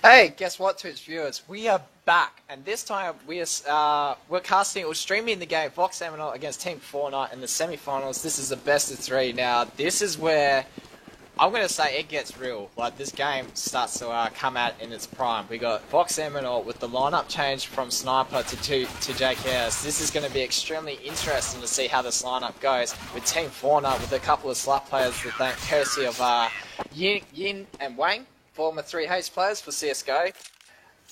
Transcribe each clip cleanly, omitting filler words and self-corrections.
Hey, guess what, Twitch viewers? We are back, and this time we're casting or streaming the game Vox Seminole against Team Fortnite in the semi-finals. This is the best of three. Now, this is where I'm gonna say it gets real. Like, this game starts to come out in its prime. We got Vox Seminole with the lineup change from Sniper to JKS. This is going to be extremely interesting to see how this lineup goes with Team Fortnite with a couple of slot players that thank courtesy of Yin and Wang, former 3H players for CSGO.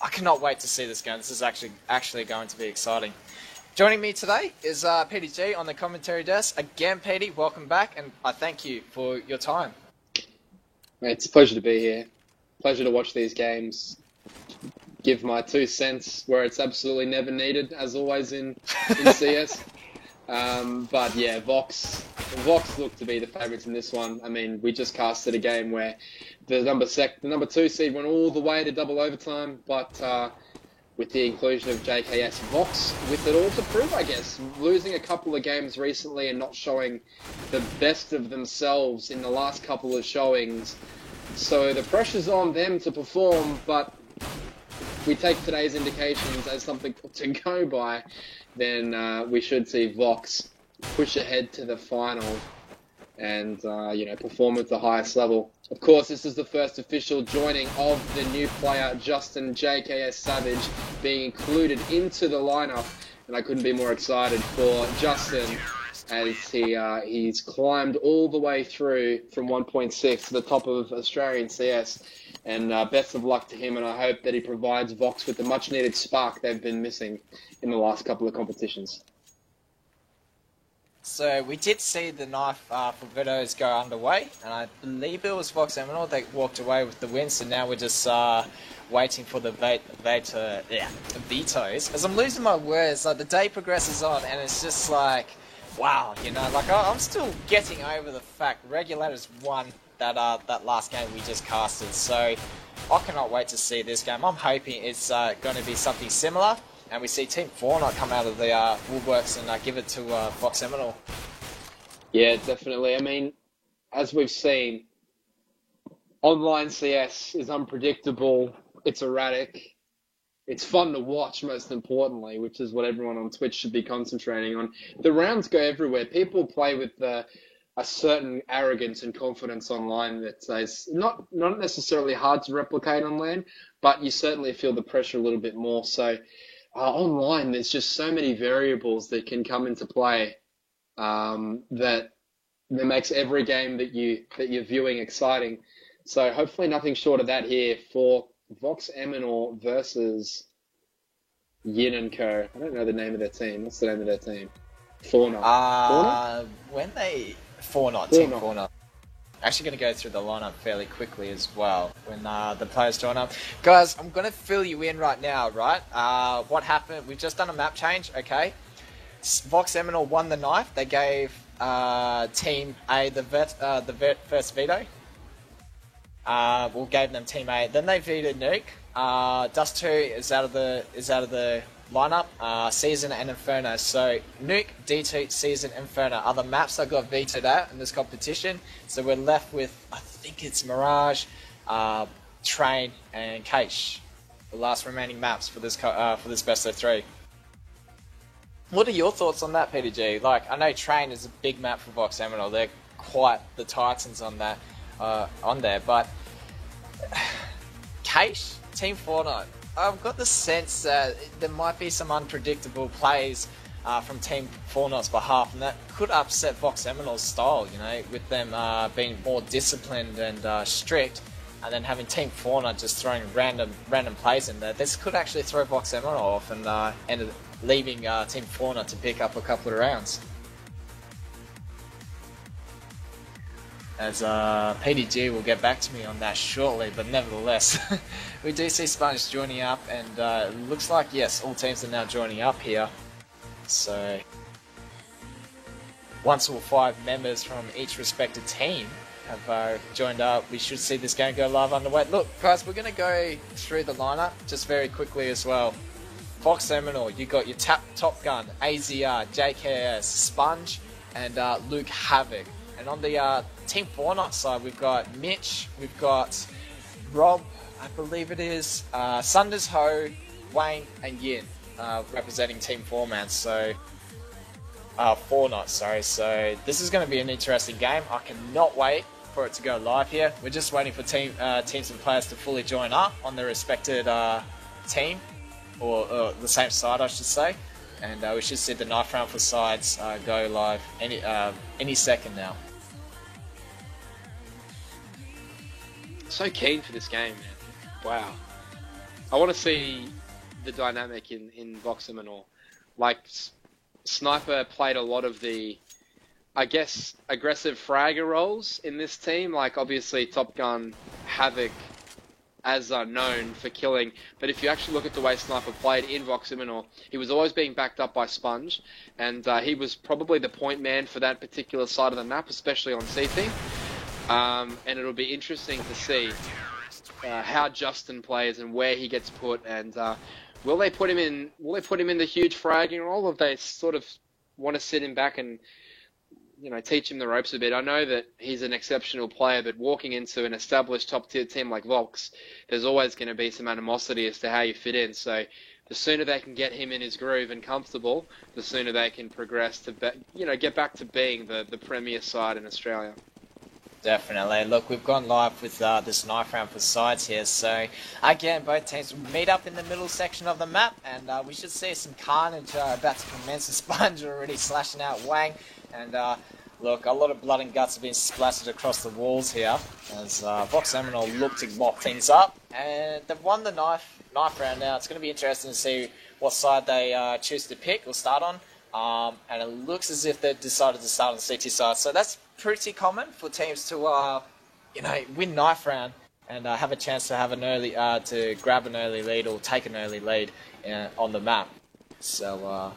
I cannot wait to see this game. This is actually going to be exciting. Joining me today is PDG on the commentary desk. Again, PD, welcome back, and I thank you for your time. It's a pleasure to be here. Pleasure to watch these games. Give my 2 cents where it's absolutely never needed, as always in CS. But yeah, Vox look to be the favourites in this one. I mean, we just casted a game where the number 2 seed went all the way to double overtime, but with the inclusion of JKS, Vox with it all to prove, I guess. Losing a couple of games recently and not showing the best of themselves in the last couple of showings. So the pressure's on them to perform, but if we take today's indications as something to go by, then we should see Vox push ahead to the final and perform at the highest level. Of course, this is the first official joining of the new player, Justin JKS Savage, being included into the lineup, and I couldn't be more excited for Justin as he's climbed all the way through from 1.6 to the top of Australian CS. And best of luck to him, and I hope that he provides Vox with the much-needed spark they've been missing in the last couple of competitions. So we did see the knife for Vetoes go underway, and I believe it was Vox Seminole. They walked away with the win, so now we're just waiting for the vetoes. As I'm losing my words, like the day progresses on, and it's just like, wow, like I'm still getting over the fact Regulators won that last game we just casted. So I cannot wait to see this game. I'm hoping it's going to be something similar, and we see Team Fortnite come out of the woodworks and give it to Vox Seminole. Yeah, definitely. I mean, as we've seen, online CS is unpredictable. It's erratic. It's fun to watch, most importantly, which is what everyone on Twitch should be concentrating on. The rounds go everywhere. People play with a certain arrogance and confidence online that is not necessarily hard to replicate on LAN, but you certainly feel the pressure a little bit more. So online, there's just so many variables that can come into play that makes every game that you're viewing exciting. So hopefully nothing short of that here for Vox Seminole versus Yin and Co. I don't know the name of their team. What's the name of their team? Fortnite. Fortnite? Team Fortnite. Actually going to go through the lineup fairly quickly as well when the players join up. Guys, I'm going to fill you in right now, right? What happened? We've just done a map change, okay? Vox Seminole won the knife. They gave Team A the first veto. We gave them Team A. Then they vetoed Nuke. Dust 2 is out of the lineup. Season and Inferno. So Nuke, D2, Season, Inferno are the maps that got vetoed out in this competition. So we're left with, I think it's Mirage, Train, and Cache, the last remaining maps for this best of three. What are your thoughts on that, PDG? Like, I know Train is a big map for Vox Seminole. They're quite the titans on that. On there, but Cache, Team Fortnite, I've got the sense that there might be some unpredictable plays from Team Fortnite's behalf, and that could upset Vox Seminole's style, with them being more disciplined and strict, and then having Team Fortnite just throwing random plays in there. This could actually throw Vox Seminole off and end up leaving Team Fortnite to pick up a couple of rounds. As PDG will get back to me on that shortly, but nevertheless, we do see Sponge joining up, and it looks like, yes, all teams are now joining up here. So, once all 5 members from each respective team have joined up, we should see this game go live underway. Look, guys, we're going to go through the lineup just very quickly as well. Vox Seminole, you got your Top Gun, AZR, JKS, Sponge, and Luke Havoc. And on the Team Fortnite side, we've got Mitch, we've got Rob, I believe it is Sunders Ho, Wayne, and Yin representing Team 4-man. So, 4-not, sorry. So, this is going to be an interesting game. I cannot wait for it to go live here. We're just waiting for teams and players to fully join up on their respected team, or the same side, I should say. And we should see the knife round for sides go live any second now. So keen for this game, man. Wow. I want to see the dynamic in Vox Seminole. Like, Sniper played a lot of the, I guess, aggressive fragger roles in this team. Like, obviously, Top Gun, Havoc, as are known for killing. But if you actually look at the way Sniper played in Vox Seminole, he was always being backed up by Sponge. And he was probably the point man for that particular side of the map, especially on CT. And it'll be interesting to see how Justin plays and where he gets put, and will they put him in the huge fragging role, or if they sort of want to sit him back and teach him the ropes a bit. I know that he's an exceptional player, but walking into an established top tier team like Vox, there's always going to be some animosity as to how you fit in. So the sooner they can get him in his groove and comfortable, the sooner they can progress to get back to being the premier side in Australia. Definitely. Look, we've gone live with this knife round for sides here. So, again, both teams meet up in the middle section of the map, and we should see some carnage about to commence. The Sponge already slashing out Wang, and look, a lot of blood and guts have been splattered across the walls here as Vox Seminole look to mop things up, and they've won the knife round now. It's going to be interesting to see what side they choose to pick or start on, and it looks as if they've decided to start on the CT side. So that's pretty common for teams to, win knife round and have a chance to have an early, to grab an early lead or take an early lead on the map. So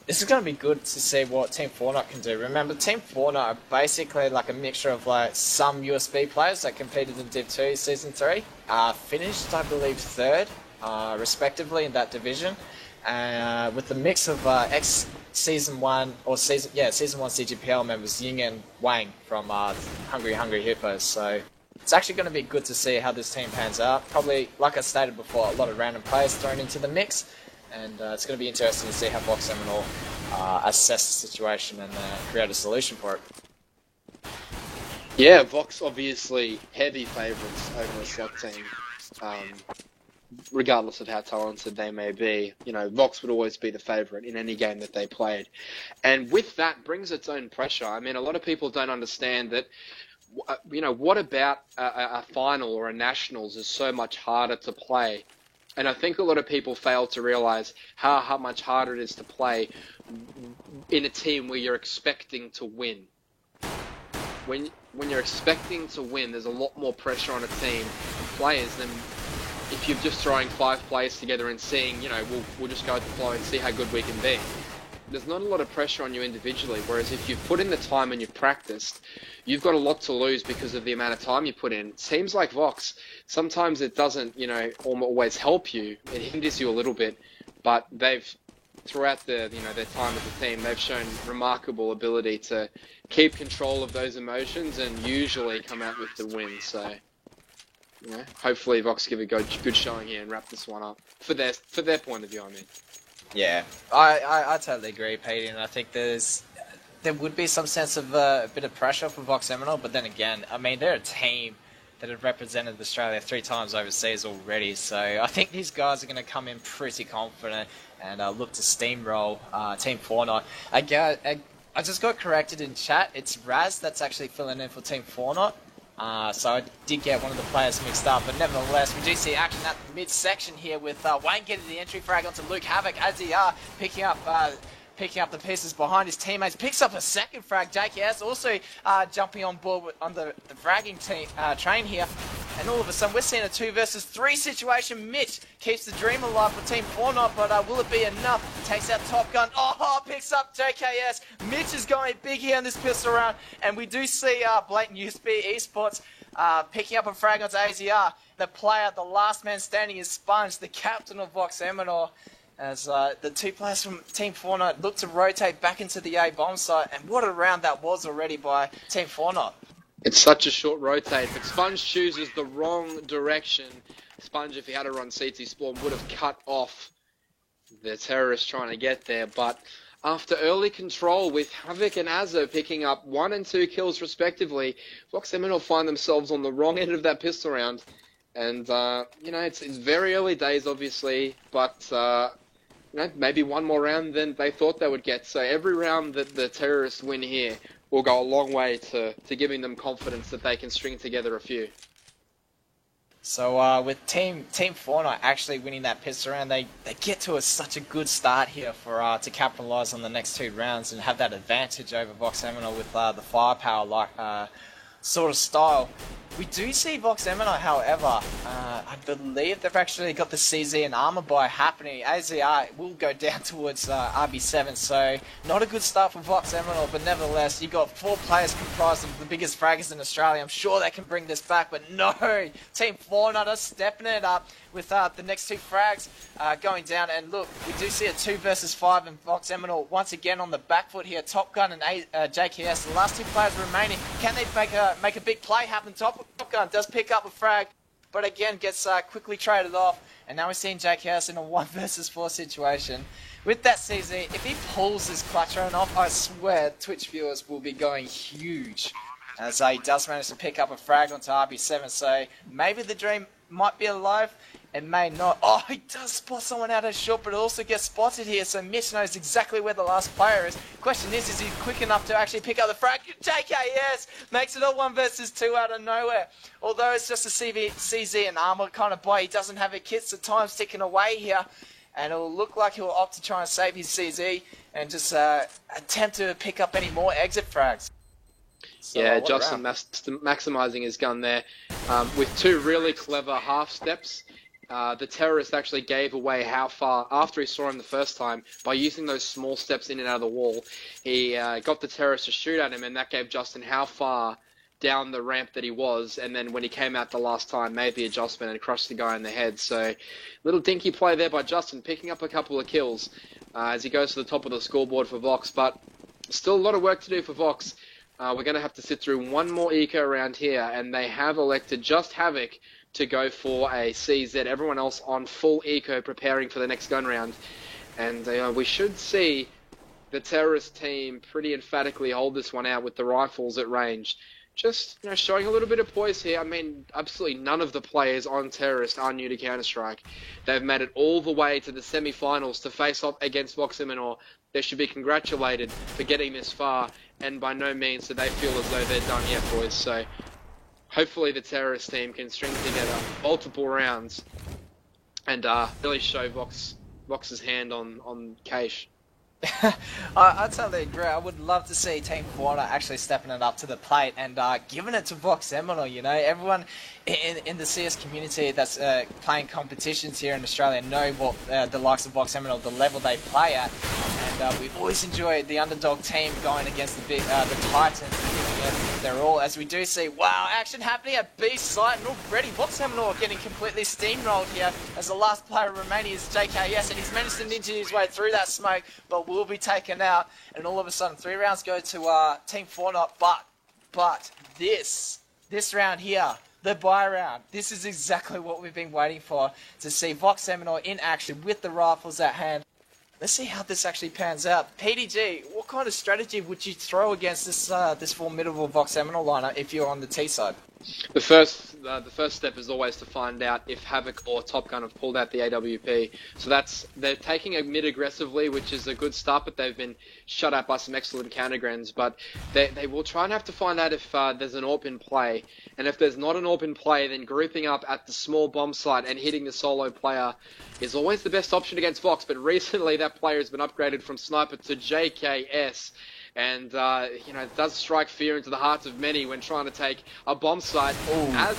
this is going to be good to see what Team 4-not can do. Remember, Team 4-not are basically like a mixture of like some USB players that competed in Div 2 Season 3, finished, I believe, 3rd, respectively in that division, with the mix of Season 1 CGPL members Ying and Wang from Hungry Hippos. So it's actually going to be good to see how this team pans out. Probably, like I stated before, a lot of random players thrown into the mix, and it's going to be interesting to see how Vox Seminole assess the situation and create a solution for it. Yeah, Vox obviously heavy favourites over a SOC team. Regardless of how talented they may be, Vox would always be the favourite in any game that they played. And with that brings its own pressure. I mean, a lot of people don't understand that, what about a final or a nationals is so much harder to play. And I think a lot of people fail to realise how much harder it is to play in a team where you're expecting to win. When you're expecting to win, there's a lot more pressure on a team and players than if you're just throwing 5 players together and seeing, we'll just go with the flow and see how good we can be. There's not a lot of pressure on you individually, whereas if you've put in the time and you've practiced, you've got a lot to lose because of the amount of time you put in. Teams like Vox, sometimes it doesn't, always help you. It hinders you a little bit, but they've, throughout their time as a team, they've shown remarkable ability to keep control of those emotions and usually come out with the win. So, hopefully Vox give a good showing here and wrap this one up for their point of view. I mean, yeah, I totally agree, Pete, and I think there would be some sense of a bit of pressure for Vox Seminole, but then again, I mean, they're a team that have represented Australia 3 times overseas already, so I think these guys are going to come in pretty confident and look to steamroll Team 4-not. I just got corrected in chat. It's Raz that's actually filling in for Team 4-not. So I did get one of the players mixed up, but nevertheless, we do see action at the mid-section here with Wayne getting the entry frag onto Luke Havoc as he picking up the pieces behind his teammates. Picks up a second frag. JKS also jumping on board on the fragging train here. And all of a sudden, we're seeing a 2 versus 3 situation. Mitch keeps the dream alive for Team 4-not, but will it be enough? Takes out Top Gun. Picks up JKS. Mitch is going big here in this pistol round. And we do see Blatant USB Esports picking up a frag onto AZR. The player, the last man standing is Sponge, the captain of Vox Seminole. As the 2 players from Team 4-not look to rotate back into the A bomb site. And what a round that was already by Team 4-not. It's such a short rotate, but Sponge chooses the wrong direction. Sponge, if he had to run CT Spawn, would have cut off the terrorists trying to get there. But after early control with Havoc and Azzo picking up 1 and 2 kills respectively, Vox Seminole find themselves on the wrong end of that pistol round. And, it's very early days, obviously, but, maybe one more round than they thought they would get. So every round that the terrorists win here will go a long way to giving them confidence that they can string together a few. So with Team Fortnite actually winning that pistol round, they get to such a good start here for to capitalise on the next 2 rounds and have that advantage over Vox Seminole with the firepower sort of style. We do see Vox Seminole, however, I believe they've actually got the CZ and armor buy happening. AZR will go down towards RB7, so not a good start for Vox Seminole, but nevertheless, you've got 4 players comprised of the biggest fraggers in Australia. I'm sure they can bring this back, but no! Team Fortnite are stepping it up with the next 2 frags going down, and look, we do see a 2 versus 5 and Vox Seminole once again on the back foot here. Top Gun and JKS, the last 2 players remaining. Can they make a big play happen? Top Gun does pick up a frag, but again gets quickly traded off, and now we're seeing JKS in a 1 versus 4 situation. With that CZ, if he pulls this clutch run off, I swear Twitch viewers will be going huge, as he does manage to pick up a frag onto RB7, so maybe the dream might be alive. It may not. Oh, he does spot someone out of shot, but also gets spotted here, so Mitch knows exactly where the last player is. Question is he quick enough to actually pick up the frag? JKS makes it a 1 versus 2 out of nowhere. Although it's just a CZ and armor kind of buy, he doesn't have a kit, so time's ticking away here. And it'll look like he'll opt to try and save his CZ and just attempt to pick up any more exit frags. So, yeah, Justin maximising his gun there with 2 really clever half steps. The terrorist actually gave away how far, after he saw him the first time, by using those small steps in and out of the wall. He got the terrorist to shoot at him, and that gave Justin how far down the ramp that he was, and then when he came out the last time, made the adjustment and crushed the guy in the head. So, little dinky play there by Justin, picking up a couple of kills as he goes to the top of the scoreboard for Vox, but still a lot of work to do for Vox. We're going to have to sit through 1 more eco around here, and they have elected just Havoc to go for a CZ. Everyone else on full eco preparing for the next gun round. And we should see the terrorist team pretty emphatically hold this one out with the rifles at range. Just showing a little bit of poise here. I mean, absolutely none of the players on Terrorist are new to Counter-Strike. They've made it all the way to the semi-finals to face off against Vox Seminole. They should be congratulated for getting this far, and by no means do they feel as though they're done yet, boys. So hopefully the Terrorist team can string together multiple rounds and really show Vox's hand on Cache. I totally agree. I would love to see Team Fortnite actually stepping it up to the plate and giving it to Vox Seminole. Everyone in the CS community that's playing competitions here in Australia know what the likes of Vox Seminole, the level they play at, and we've always enjoyed the underdog team going against the Titans and giving it their all. As we do see, wow, action happening at B site, and already Vox Seminole getting completely steamrolled here as the last player remaining is JKS, and he's managed to ninja his way through that smoke, but will be taken out, and all of a sudden 3 rounds go to Team Fortnite, but this round here, the buy round, this is exactly what we've been waiting for, to see Vox Seminole in action with the rifles at hand. Let's see how this actually pans out. PDG, what kind of strategy would you throw against this formidable Vox Seminole lineup if you're on the T side? The first step is always to find out if Havoc or Top Gun have pulled out the AWP. So they're taking a mid aggressively, which is a good start, but they've been shut out by some excellent countergrens. But they will try and have to find out if there's an AWP in play. And if there's not an AWP in play, then grouping up at the small bomb site and hitting the solo player is always the best option against Vox. But recently that player has been upgraded from Sniper to JKS. And, it does strike fear into the hearts of many when trying to take a bomb site. Ooh. As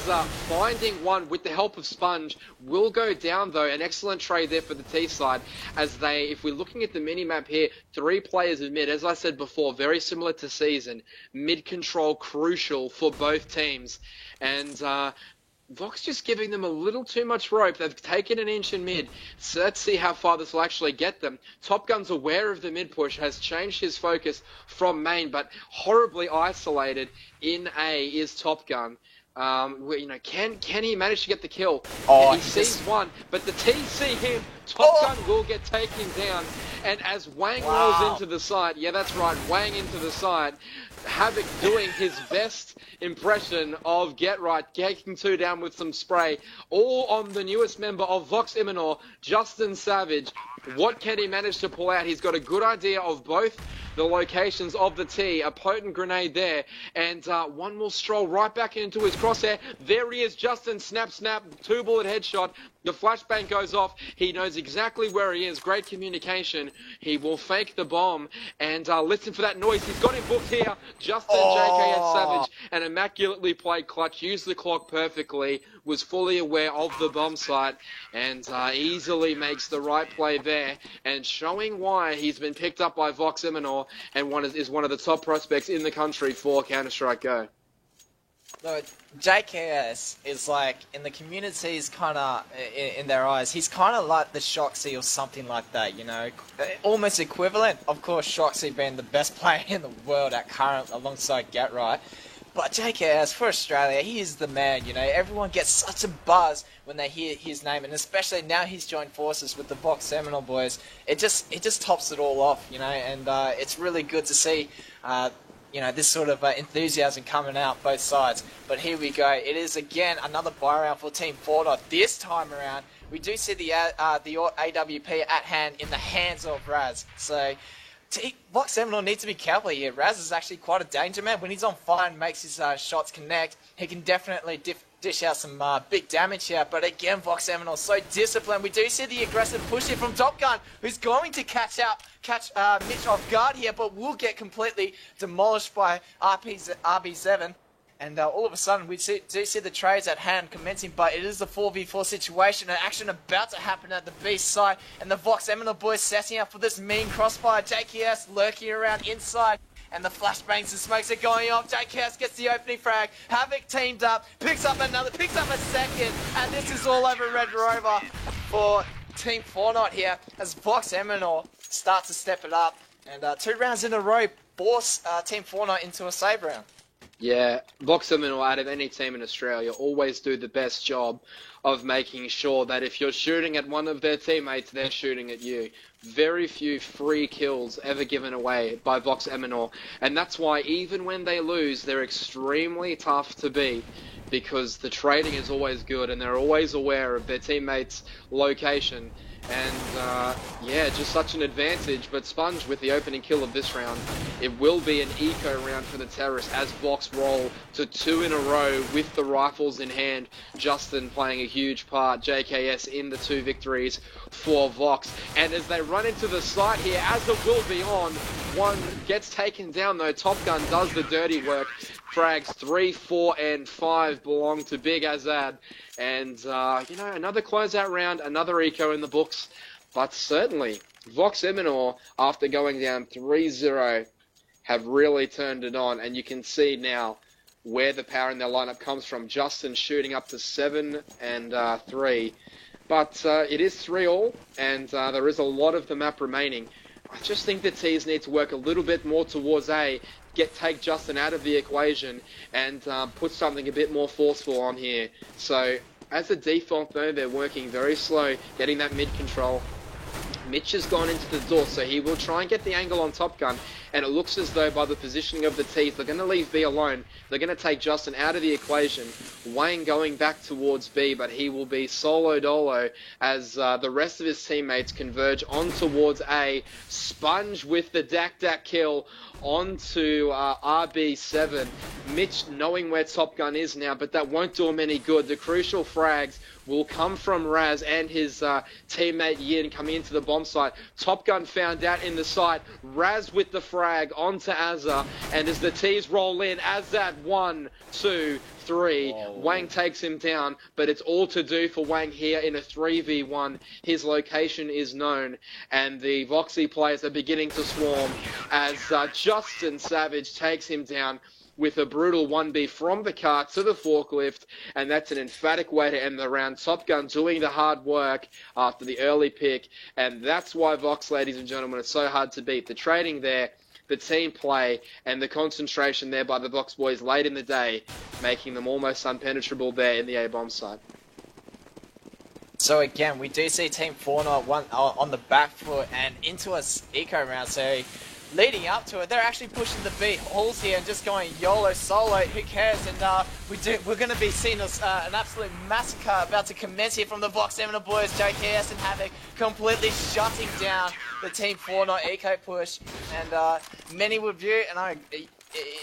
finding one with the help of Sponge will go down, though. An excellent trade there for the T side. As if we're looking at the mini-map here, 3 players in mid. As I said before, very similar to Season. Mid-control crucial for both teams. And, Vox just giving them a little too much rope. They've taken an inch in mid. So let's see how far this will actually get them. Top Gun's aware of the mid push, has changed his focus from main, but horribly isolated in A is Top Gun. Can he manage to get the kill? Oh, And he sees one, but the T see him. Top Gun will get taken down. And as Wang rolls into the side, yeah, that's right, Wang into the side, Havoc doing his best impression of Get Right, taking 2 down with some spray, all on the newest member of Vox Imanor, Justin Savage. What can he manage to pull out? He's got a good idea of both the locations of the T, a potent grenade there, and one more stroll right back into his crosshair. There he is, Justin, snap, 2-bullet headshot. The flashbang goes off. He knows exactly where he is. Great communication. He will fake the bomb and listen for that noise. He's got him booked here. Justin JKS Savage, an immaculately played clutch, used the clock perfectly, was fully aware of the bomb site, and easily makes the right play there, and showing why he's been picked up by Vox Imanor and is one of the top prospects in the country for Counter-Strike Go. No, JKS is like, in the community's kind of, in their eyes, he's kind of like the Shoxy or something like that, you know? Almost equivalent. Of course, Shoxy being the best player in the world at current, alongside Get Right. But JKS, for Australia, he is the man, you know? Everyone gets such a buzz when they hear his name, and especially now he's joined forces with the Vox Seminole boys. It just tops it all off, you know? And it's really good to see, this sort of enthusiasm coming out both sides. But here we go. It is again another buy round for Team Fortnite. This time around, we do see the AWP at hand in the hands of Raz. So Vox Seminole needs to be careful here. Raz is actually quite a danger man. When he's on fire and makes his shots connect, he can definitely dish out some big damage here. But again, Vox Seminole so disciplined. We do see the aggressive push here from Top Gun, who's going to catch Mitch off guard here, but will get completely demolished by RB7. And all of a sudden, we do see the trades at hand commencing, but it is a 4v4 situation. An action about to happen at the B side, and the Vox Seminole boys setting up for this mean crossfire. JKS lurking around inside, and the flashbangs and smokes are going off. JKS gets the opening frag. Havoc teamed up, picks up a second, and this is all over Red Rover for Team Fortnite here, as Vox Seminole starts to step it up, and 2 rounds in a row force Team Fortnite into a save round. Yeah, Vox Seminole, out of any team in Australia, always do the best job of making sure that if you're shooting at one of their teammates, they're shooting at you. Very few free kills ever given away by Vox Seminole, and that's why even when they lose, they're extremely tough to beat, because the trading is always good and they're always aware of their teammates' location. And just such an advantage. But Sponge with the opening kill of this round, it will be an eco round for the Terrorists as Vox roll to 2 in a row with the rifles in hand. Justin playing a huge part, JKS in the 2 victories for Vox. And as they run into the site here, as it will be on, one gets taken down though. Top Gun does the dirty work. Frags 3, 4, and 5 belong to Big Azad. And, another closeout round, another eco in the books. But certainly, Vox Seminole, after going down 3-0, have really turned it on. And you can see now where the power in their lineup comes from. Justin shooting up to 7 and 3. But it is 3-all, and there is a lot of the map remaining. I just think the T's need to work a little bit more towards A, take Justin out of the equation, and put something a bit more forceful on here. So, as a default though, they're working very slow, getting that mid control. Mitch has gone into the door, so he will try and get the angle on Top Gun, and it looks as though by the positioning of the T's, they're going to leave B alone. They're going to take Justin out of the equation. Wayne going back towards B, but he will be solo dolo as the rest of his teammates converge on towards A. Sponge with the Dak kill onto RB7. Mitch knowing where Top Gun is now, but that won't do him any good. The crucial frags will come from Raz and his teammate Yin coming into the bomb site. Top Gun found out in the site. Raz with the frag onto Azza, and as the T's roll in, Azad 1, 2, 3. Wang takes him down, but it's all to do for Wang here in a 3v1. His location is known, and the Voxy players are beginning to swarm as Justin Savage takes him down with a brutal 1B from the car to the forklift, and that's an emphatic way to end the round. Top Gun doing the hard work after the early pick, and that's why Vox, ladies and gentlemen, is so hard to beat. The trading there, the team play and the concentration there by the Vox boys late in the day, making them almost unpenetrable there in the A-bomb side. So again, we do see Team Fortnite on the back foot and into a eco round. So leading up to it, they're actually pushing the B halls here and just going YOLO solo. Who cares? And we're going to be seeing an absolute massacre about to commence here from the Vox Seminole boys. JKS and Havoc completely shutting down the Team Fortnite eco push. And many would view, and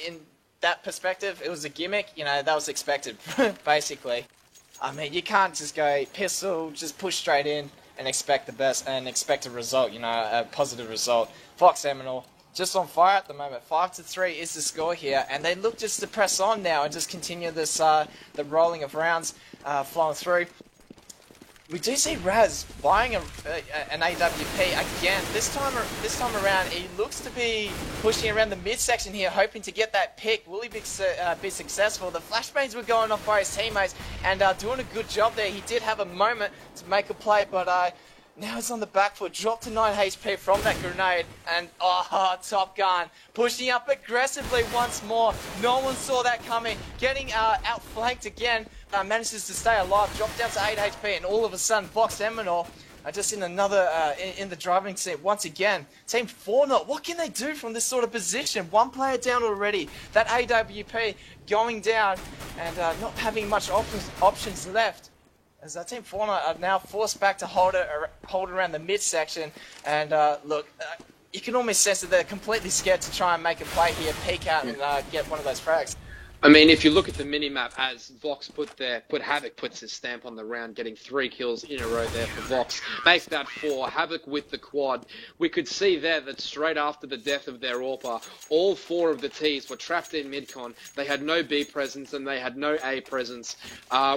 in that perspective, it was a gimmick. You know, that was expected, basically. I mean, you can't just go pistol, just push straight in and expect the best and expect a result, you know, a positive result. Vox Seminole just on fire at the moment. 5-3 is the score here, and they look just to press on now and just continue this the rolling of rounds flowing through. We do see Raz buying an AWP again. This time around, he looks to be pushing around the midsection here, hoping to get that pick. Will he be successful? The flashbangs were going off by his teammates and doing a good job there. He did have a moment to make a play, but now he's on the back foot, dropped to 9 HP from that grenade, and Top Gun pushing up aggressively once more. No one saw that coming, getting outflanked again, manages to stay alive, dropped down to 8 HP, and all of a sudden Vox Seminole are just in another, in the driving seat once again. Team Fortnite, what can they do from this sort of position? One player down already, that AWP going down, and not having much options left. As our Team Fortnite are now forced back to hold around the midsection, and look, you can almost sense that they're completely scared to try and make a play here, peek out and get one of those frags. I mean, if you look at the minimap, as Vox Havoc puts his stamp on the round, getting 3 kills in a row there for Vox, makes that 4. Havoc with the quad. We could see there that straight after the death of their AWPer, all 4 of the Ts were trapped in midcon. They had no B presence and they had no A presence,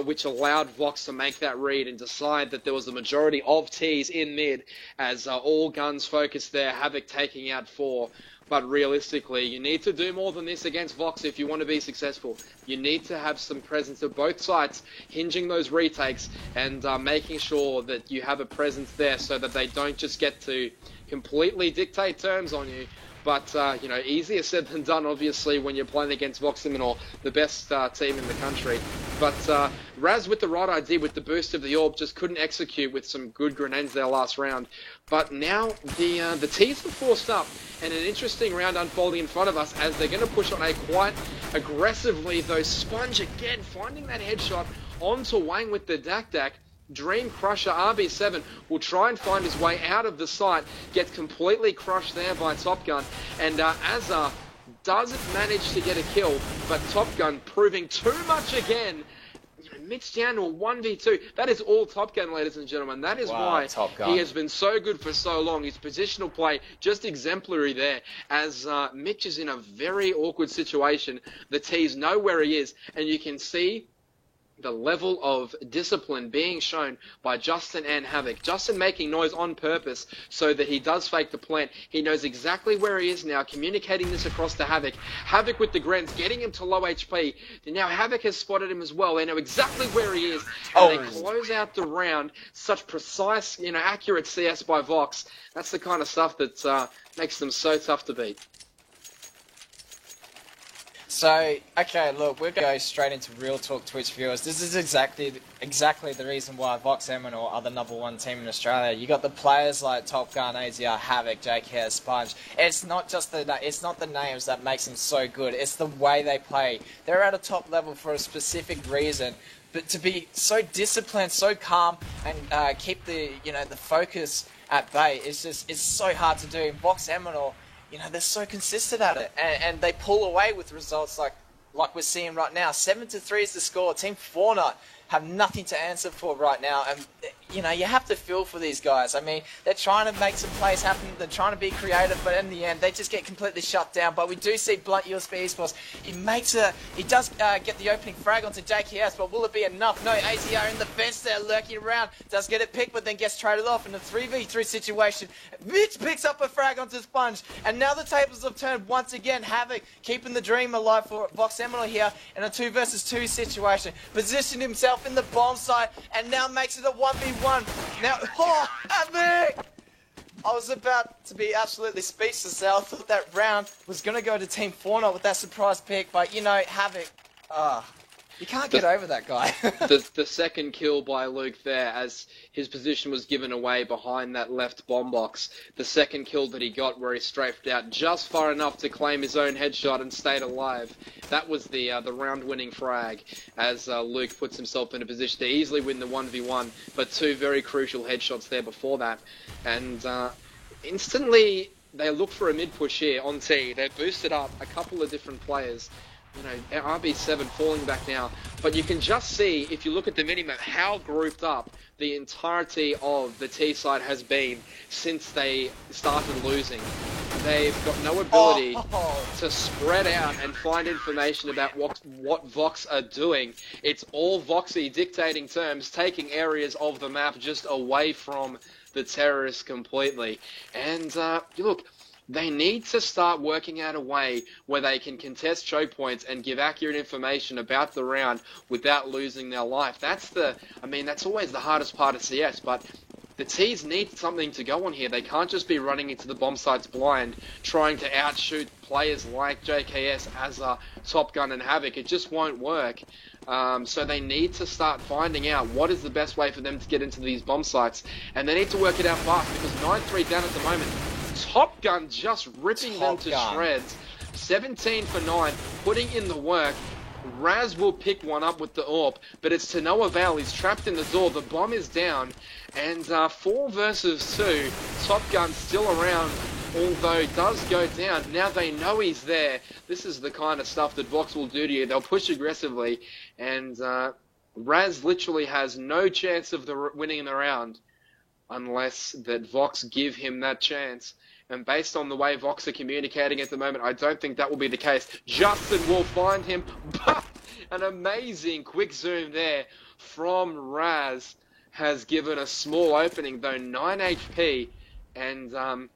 which allowed Vox to make that read and decide that there was a majority of Ts in mid, as all guns focused there, Havoc taking out 4. But realistically, you need to do more than this against Vox if you want to be successful. You need to have some presence at both sides, hinging those retakes and making sure that you have a presence there so that they don't just get to completely dictate terms on you. But, you know, easier said than done, obviously, when you're playing against Vox Seminole, the best team in the country. But Raz with the right idea, with the boost of the orb, just couldn't execute with some good grenades there last round. But now the Ts are forced up, and an interesting round unfolding in front of us as they're going to push on A quite aggressively, though. Sponge again finding that headshot onto Wang with the Dak. Dream Crusher RB7 will try and find his way out of the site, gets completely crushed there by Top Gun, and Azar doesn't manage to get a kill, but Top Gun proving too much again. Mitch down to a 1v2. That is all Top Gun, ladies and gentlemen. That is why he has been so good for so long. His positional play just exemplary there, as Mitch is in a very awkward situation. The T's know where he is, and you can see the level of discipline being shown by Justin and Havoc. Justin making noise on purpose so that he does fake the plant. He knows exactly where he is now, communicating this across to Havoc. Havoc with the Grens, getting him to low HP. And now Havoc has spotted him as well. They know exactly where he is. And they close out the round. Such precise, you know, accurate CS by Vox. That's the kind of stuff that makes them so tough to beat. So, okay, look, we're going to go straight into Real Talk Twitch viewers. This is exactly the reason why Vox Seminole are the #1 team in Australia. You got the players like Top Gun, AZR, Havoc, JKS, Sponge. It's not the names that makes them so good. It's the way they play. They're at a top level for a specific reason. But to be so disciplined, so calm, and keep the focus at bay, it's so hard to do. Vox Seminole, you know, they're so consistent at it, and they pull away with results like we're seeing right now. 7-3 is the score. Team Fortnite have nothing to answer for right now, and you know, you have to feel for these guys. I mean, they're trying to make some plays happen, they're trying to be creative, but in the end, they just get completely shut down. But we do see Blunt USB Esports. He does get the opening frag onto JKS, but will it be enough? No, AZR in the fence there, lurking around, does get it picked, but then gets traded off in a 3v3 situation. Mitch picks up a frag onto Sponge, and now the tables have turned once again. Havoc keeping the dream alive for Vox Seminole here in a 2 versus 2 situation. Positioned himself in the bomb site, and now makes it a 1v1. Now, Havoc! I was about to be absolutely speechless there. I thought that round was going to go to Team Fortnite with that surprise pick, but, you know, Havoc, you can't get over that guy. The second kill by Luke there, as his position was given away behind that left bomb box. The second kill that he got, where he strafed out just far enough to claim his own headshot and stayed alive. That was the round-winning frag, as Luke puts himself in a position to easily win the 1v1, but two very crucial headshots there before that. And instantly, they look for a mid-push here on T. They've boosted up a couple of different players. You know, RB7 falling back now. But you can just see, if you look at the minimap, how grouped up the entirety of the T side has been since they started losing. They've got no ability to spread out and find information about what Vox are doing. It's all Voxy dictating terms, taking areas of the map just away from the terrorists completely. And look, they need to start working out a way where they can contest choke points and give accurate information about the round without losing their life. That's always the hardest part of CS, but the T's need something to go on here. They can't just be running into the bomb sites blind, trying to outshoot players like JKS, Azza, Top Gun, and Havoc. It just won't work. So they need to start finding out what is the best way for them to get into these bomb sites. And they need to work it out fast, because 9-3 down at the moment. Top Gun just ripping them to shreds. 17 for 9, putting in the work. Raz will pick one up with the AWP, but it's to no avail. He's trapped in the door. The bomb is down. And 4 versus 2. Top Gun still around, although it does go down. Now they know he's there. This is the kind of stuff that Vox will do to you. They'll push aggressively. And Raz literally has no chance of winning the round unless that Vox give him that chance. And based on the way Vox are communicating at the moment, I don't think that will be the case. Justin will find him, but an amazing quick zoom there from Raz has given a small opening, though 9 HP, and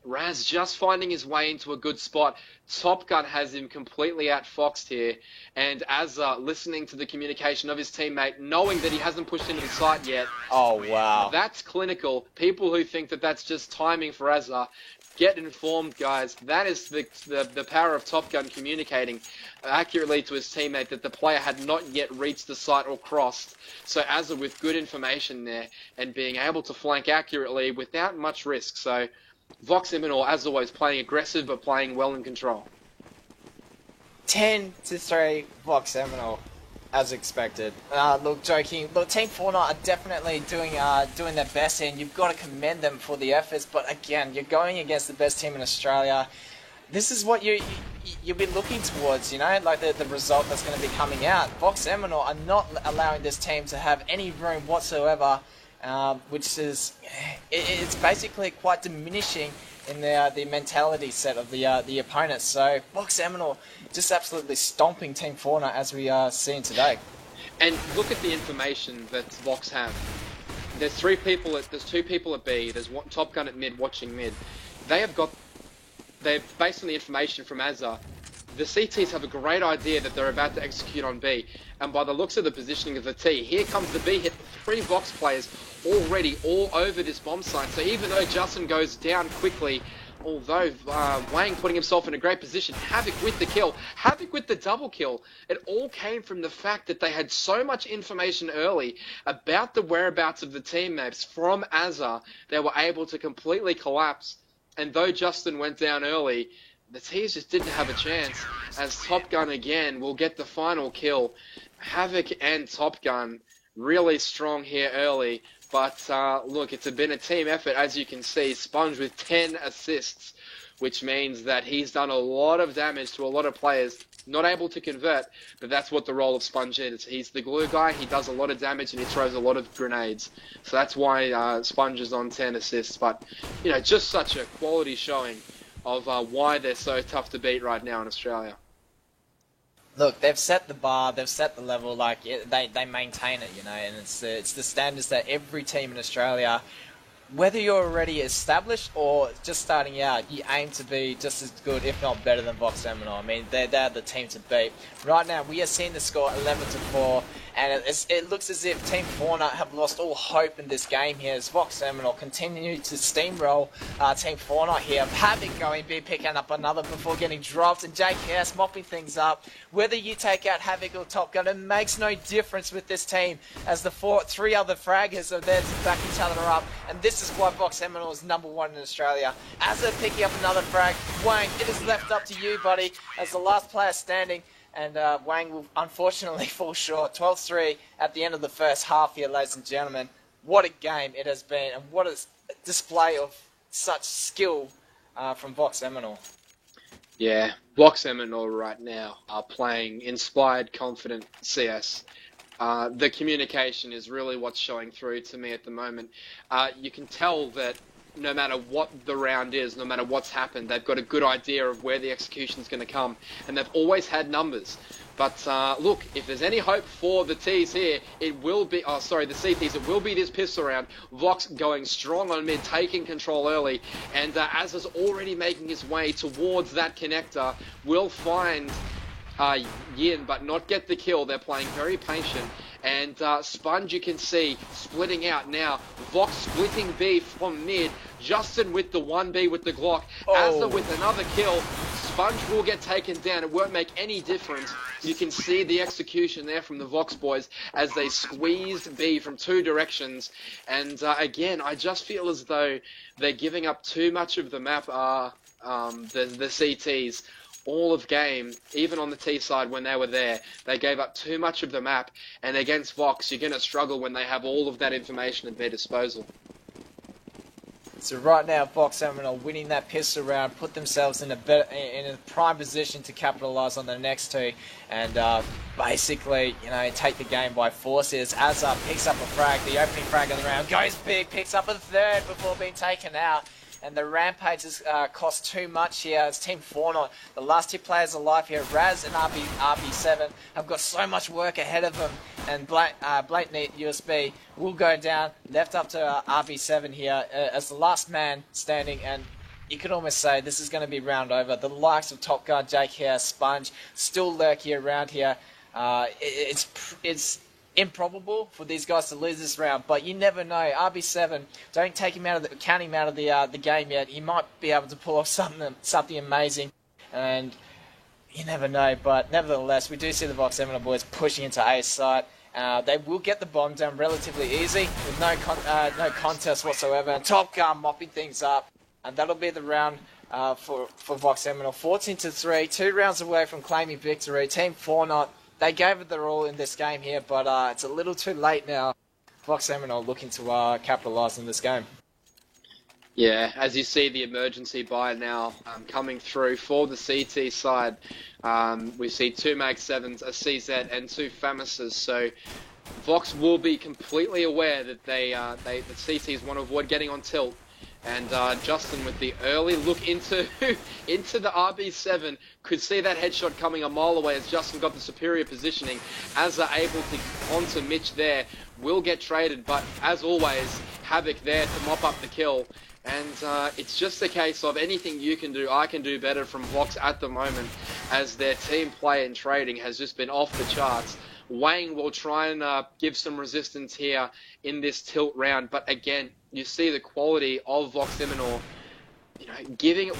Raz just finding his way into a good spot. Top Gun has him completely outfoxed here, and Azza listening to the communication of his teammate, knowing that he hasn't pushed into the site yet. Oh, wow. That's clinical. People who think that that's just timing for Azza, get informed, guys. That is the power of Top Gun communicating accurately to his teammate that the player had not yet reached the site or crossed. So Azza with good information there, and being able to flank accurately without much risk. So Vox Imanol, as always, playing aggressive but playing well in control. 10-3 Vox Imanol, as expected. Look, joking. Look, Team Fortnite are definitely doing their best here, and you've got to commend them for the efforts. But again, you're going against the best team in Australia. This is what you'll be looking towards, you know, like the result that's going to be coming out. Vox Imanol are not allowing this team to have any room whatsoever. Which is, it's basically quite diminishing in the mentality set of the opponents. So Vox Imanol just absolutely stomping Team Fortnite as we are seeing today. And look at the information that Vox have. There's two people at B. There's one Top Gun at mid, watching mid. They're based on the information from Azza. The CTs have a great idea that they're about to execute on B, and by the looks of the positioning of the T, here comes the B hit. 3 Vox players already all over this bomb site. So even though Justin goes down quickly, although Wang putting himself in a great position, Havoc with the kill, Havoc with the double kill, it all came from the fact that they had so much information early about the whereabouts of the teammates from Azza, they were able to completely collapse. And though Justin went down early, the T's just didn't have a chance, as Top Gun again will get the final kill. Havoc and Top Gun really strong here early, but look, it's been a team effort, as you can see. Sponge with 10 assists, which means that he's done a lot of damage to a lot of players. Not able to convert, but that's what the role of Sponge is. He's the glue guy, he does a lot of damage, and he throws a lot of grenades. So that's why Sponge is on 10 assists, but, you know, just such a quality showing of why they're so tough to beat right now in Australia. Look, they've set the bar, they've set the level, like, they maintain it, you know, and it's the standards that every team in Australia, whether you're already established or just starting out, you aim to be just as good, if not better than Vox Imanol. I mean, they're the team to beat. Right now, we are seeing the score 11-4, and it looks as if Team Fortnite have lost all hope in this game here as Vox Seminole continue to steamroll Team Fortnite here. Havoc going B, picking up another before getting dropped, and JKS mopping things up. Whether you take out Havoc or Top Gun, it makes no difference with this team, as the three other fraggers are there to back each other up, and this is why Vox Seminole is #1 in Australia. As they're picking up another frag, Wang, it is left up to you, buddy, as the last player standing, and Wang will unfortunately fall short. 12-3 at the end of the first half here, ladies and gentlemen. What a game it has been, and what a display of such skill from Vox Seminole. Yeah, Vox Seminole right now are playing inspired, confident CS. The communication is really what's showing through to me at the moment. You can tell that no matter what the round is, no matter what's happened, they've got a good idea of where the execution's going to come, and they've always had numbers. But look, if there's any hope for the T's here, it will be, the CTs, it will be this pistol round. Vox going strong on mid, taking control early, and Azza's already making his way towards that connector, will find Yin, but not get the kill. They're playing very patient. And Sponge, you can see, splitting out now. Vox splitting B from mid. Justin with the 1B with the Glock. Azza with another kill. Sponge will get taken down. It won't make any difference. You can see the execution there from the Vox boys as they squeezed B from two directions. And again, I just feel as though they're giving up too much of the map, the CTs. All of game, even on the T side when they were there, they gave up too much of the map, and against Vox, you're going to struggle when they have all of that information at their disposal. So right now, Vox Seminole winning that pistol round, put themselves in a prime position to capitalise on the next two, and basically, take the game by force. As Azza picks up a frag, the opening frag of the round, goes big, picks up a third before being taken out. And the Rampage has cost too much here as Team Fortnite, the last two players alive here, Raz and RB7, have got so much work ahead of them. And Blatant USB will go down, left up to RB7 here as the last man standing. And you could almost say this is going to be round over. The likes of Top Gun, JKS, Sponge still lurk here around here. It's improbable for these guys to lose this round, but you never know. RB7, don't take him out of the game yet. He might be able to pull off something amazing, and you never know. But nevertheless, we do see the Vox Seminole boys pushing into A site. They will get the bomb down relatively easy with no contest whatsoever. And Top Gun mopping things up, and that'll be the round for Vox Seminole. 14-3, 2 rounds away from claiming victory. Team Fortnite, they gave it their all in this game here, but it's a little too late now. Vox Seminole looking to capitalise on this game. Yeah, as you see the emergency buy now coming through for the CT side. We see 2 Mag 7s, a CZ, and 2 FAMASs. So Vox will be completely aware that the CTs want to avoid getting on tilt. And Justin with the early look into the RB7 could see that headshot coming a mile away as Justin got the superior positioning. As they're able to onto Mitch there, will get traded, but as always, Havoc there to mop up the kill. And it's just a case of anything you can do, I can do better from Vox at the moment, as their team play and trading has just been off the charts. Wang will try and give some resistance here in this tilt round, but again, you see the quality of Vox Seminole.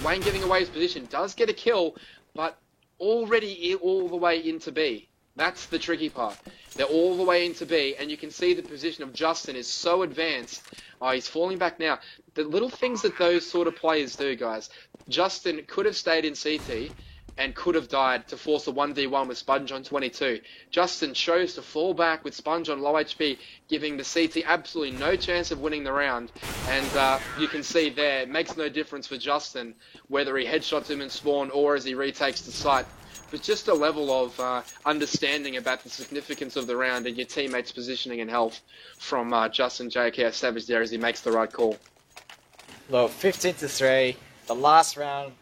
Wang giving away his position does get a kill, but already all the way into B. That's the tricky part. They're all the way into B, and you can see the position of Justin is so advanced. Oh, he's falling back now. The little things that those sort of players do, guys. Justin could have stayed in CT and could have died to force a 1v1 with Sponge on 22. Justin chose to fall back with Sponge on low HP, giving the CT absolutely no chance of winning the round. And you can see there, it makes no difference for Justin whether he headshots him in spawn or as he retakes the site. But just a level of understanding about the significance of the round and your teammates' positioning and health from Justin JKS Savage there as he makes the right call. Look, 15-3. The last round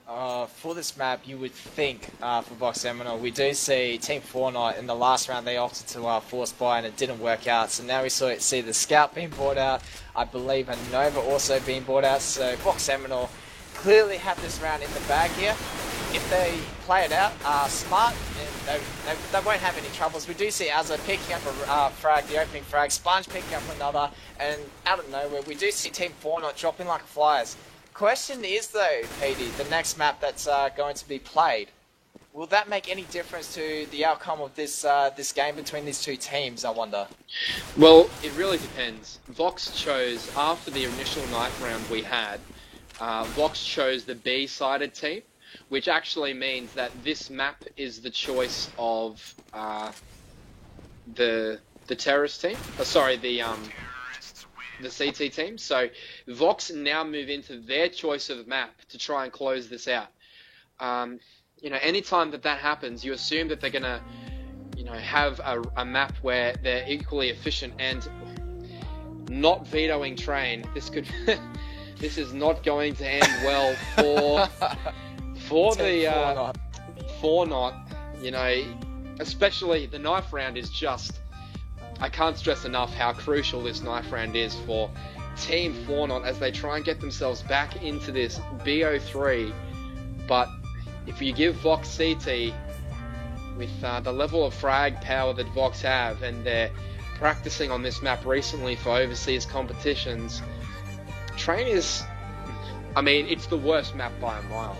for this map, you would think for Vox Seminole, we do see Team Fortnite in the last round, they opted to force buy and it didn't work out. So now we see the Scout being bought out, I believe, and Nova also being bought out. So Vox Seminole clearly have this round in the bag here. if they play it out smart, they won't have any troubles. We do see Azza picking up a frag, the opening frag, Sponge picking up another, and out of nowhere, we do see Team 4 not dropping like flyers. Question is though, Petey, the next map that's going to be played, will that make any difference to the outcome of this game between these two teams, I wonder? Well, it really depends. Vox chose, after the initial knife round we had, Vox chose the B-sided team, which actually means that this map is the choice of the terrorist team. The CT team. So Vox now move into their choice of map to try and close this out. You know, anytime that happens, you assume that they're gonna, you know, have a map where they're equally efficient, and not vetoing Train. This could, this is not going to end well for the 4-0. You know, especially the knife round is just. I can't stress enough how crucial this knife round is for Team 4-0 as they try and get themselves back into this BO3. But if you give Vox CT with the level of frag power that Vox have, and they're practicing on this map recently for overseas competitions, Train is, I mean, it's the worst map by a mile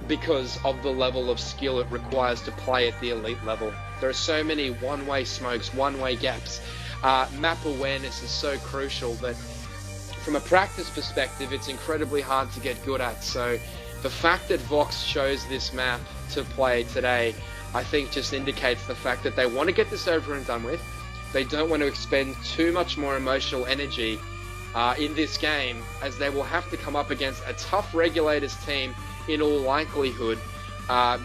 because of the level of skill it requires to play at the elite level. There are so many one-way smokes, one-way gaps. Map awareness is so crucial that from a practice perspective, it's incredibly hard to get good at. So the fact that Vox chose this map to play today, I think just indicates the fact that they want to get this over and done with. They don't want to expend too much more emotional energy in this game, as they will have to come up against a tough Regulators team in all likelihood,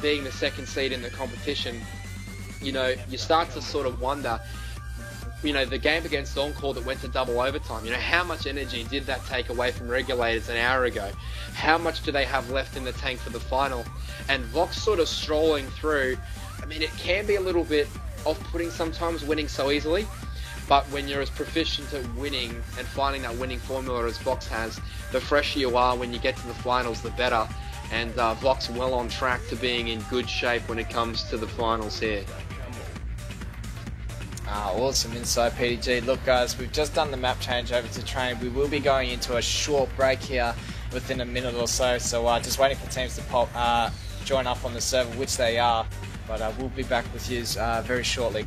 being the second seed in the competition. You know, you start to sort of wonder, you know, the game against Encore that went to double overtime, you know, how much energy did that take away from Regulators an hour ago? How much do they have left in the tank for the final? And Vox sort of strolling through, I mean, it can be a little bit off-putting sometimes, winning so easily, but when you're as proficient at winning and finding that winning formula as Vox has, the fresher you are when you get to the finals, the better. And Vox well on track to being in good shape when it comes to the finals here. Awesome insight, PDG. Look, guys, we've just done the map change over to Train. We will be going into a short break here within a minute or so. So just waiting for teams to join up on the server, which they are. But we'll be back with you very shortly.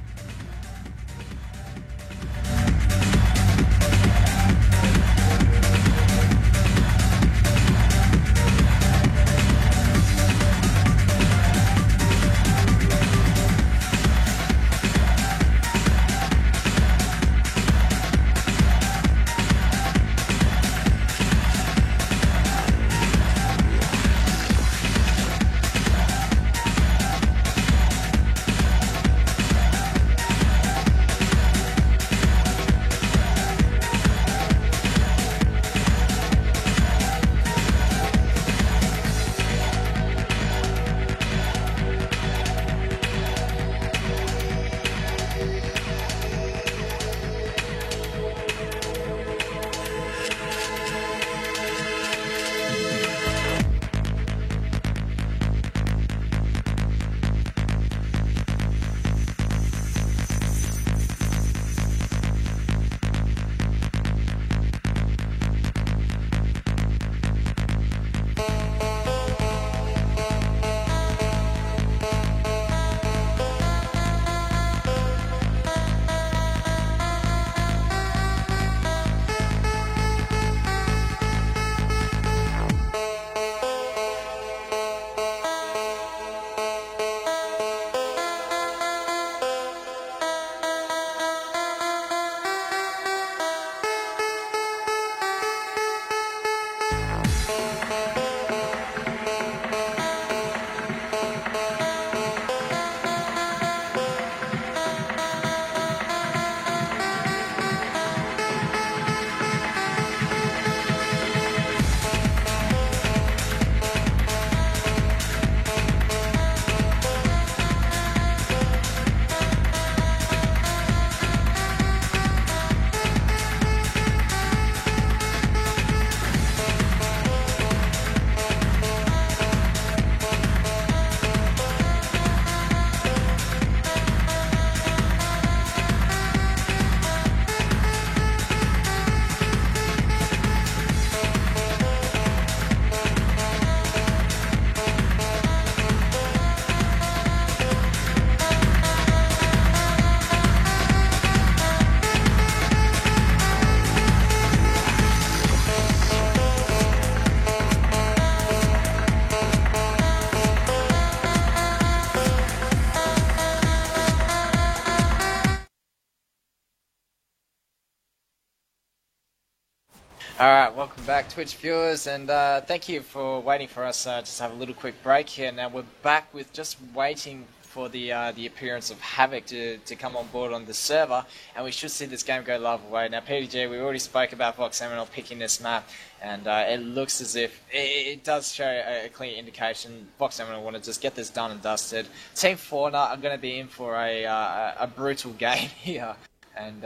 Alright, welcome back Twitch viewers, and thank you for waiting for us just to have a little quick break here. Now we're back with just waiting for the appearance of Havoc to come on board on the server, and we should see this game go live away. Now PDG, we already spoke about Vox Seminole picking this map, and it looks as if it does show a clear indication Vox Seminole want to just get this done and dusted. Team Fauna are going to be in for a brutal game here. And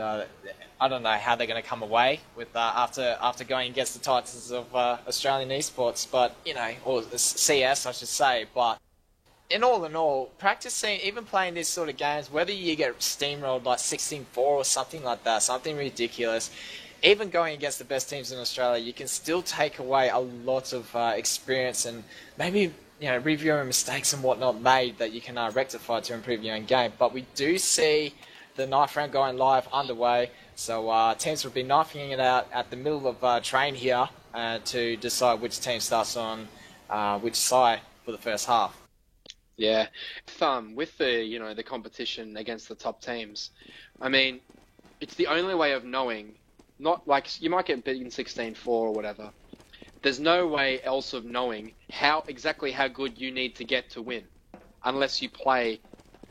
I don't know how they're going to come away with after going against the Titans of Australian esports, but or CS, I should say. But in all, practicing, even playing these sort of games, whether you get steamrolled like 16-4 or something like that, something ridiculous, even going against the best teams in Australia, you can still take away a lot of experience and maybe reviewing mistakes and whatnot made that you can rectify to improve your own game. But we do see the knife round going live underway, so teams will be knifing it out at the middle of train here to decide which team starts on which side for the first half. Yeah, with the the competition against the top teams, I mean, it's the only way of knowing. Not like you might get beaten 16-4 or whatever. There's no way else of knowing exactly how good you need to get to win, unless you play.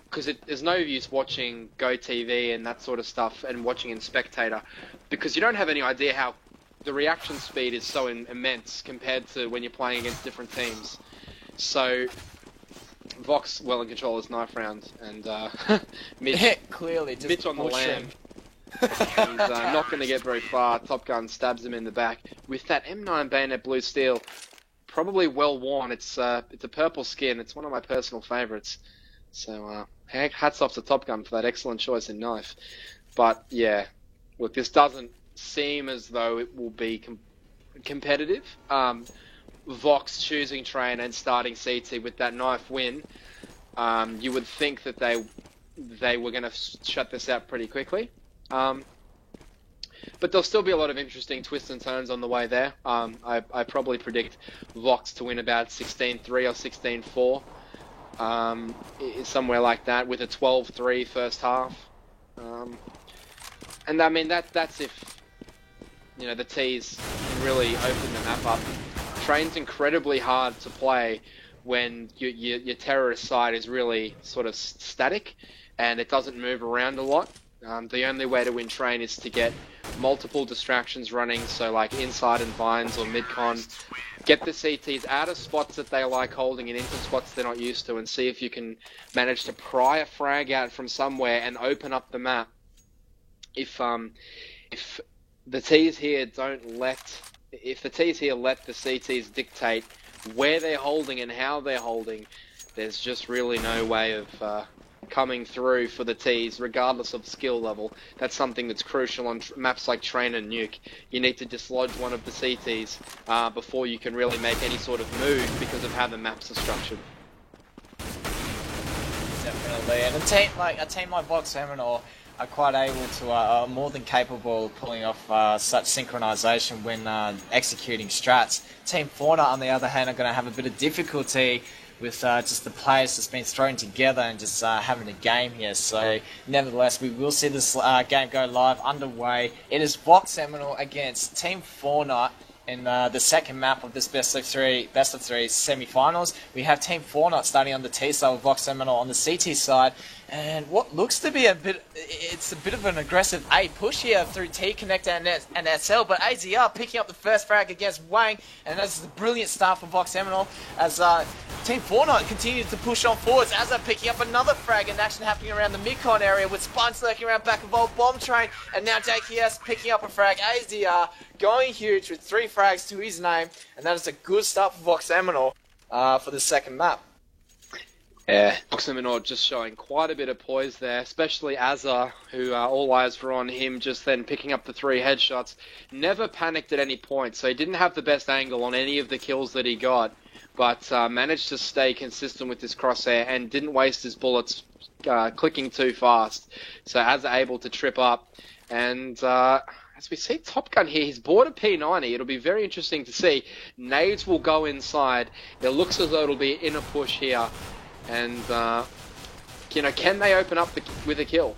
Because there's no use watching GoTV and that sort of stuff and watching in Spectator, because you don't have any idea how the reaction speed is so immense compared to when you're playing against different teams. So Vox well in control of this knife round, and Mitch, clearly just Mitch on the lam. He's not going to get very far. Top Gun stabs him in the back with that M9 bayonet blue steel, probably well worn. It's a purple skin. It's one of my personal favourites. So hats off to Top Gun for that excellent choice in knife. But yeah, look, this doesn't seem as though it will be competitive. Vox choosing train and starting CT with that knife win, you would think that they were going to shut this out pretty quickly. But there'll still be a lot of interesting twists and turns on the way there. I probably predict Vox to win about 16-3 or 16-4. Somewhere like that, with a 12-3 first half. And I mean, that's if the T's can really open the map up. Train's incredibly hard to play when your terrorist side is really sort of static and it doesn't move around a lot. The only way to win Train is to get multiple distractions running, so like inside and vines or mid-con. Get the CTs out of spots that they like holding and into spots they're not used to, and see if you can manage to pry a frag out from somewhere and open up the map. If the T's here let the CTs dictate where they're holding and how they're holding, there's just really no way of coming through for the T's, regardless of skill level. That's something that's crucial on maps like Train and Nuke. You need to dislodge one of the CTs before you can really make any sort of move because of how the maps are structured. Definitely, and a team like Vox Seminole are quite able to, are more than capable of pulling off such synchronization when executing strats. Team Fauna, on the other hand, are going to have a bit of difficulty with just the players just being thrown together and just having a game here. So, nevertheless, we will see this game go live underway. It is Vox Seminole against Team Fauna in the second map of this best of three semi-finals. We have Team Fauna starting on the T side with Vox Seminole on the CT side. And what looks to be a bit of an aggressive A push here through T Connector and SL, but AZR picking up the first frag against Wang, and that's a brilliant start for Vox Seminole as Team Fortnite continues to push on forwards. Azza picking up another frag, and action happening around the mid-con area with Spines lurking around back of old Bomb Train, and now JKS picking up a frag. AZR going huge with 3 frags to his name, and that is a good start for Vox Seminole for the second map. Yeah, Vox Seminole just showing quite a bit of poise there, especially Azza, who all eyes were on him just then picking up the 3 headshots. Never panicked at any point, so he didn't have the best angle on any of the kills that he got, but managed to stay consistent with his crosshair and didn't waste his bullets clicking too fast. So Azza able to trip up, and as we see Top Gun here, he's bought a P90. It'll be very interesting to see. Nades will go inside. It looks as though it'll be in a push here. And, can they open up with a kill?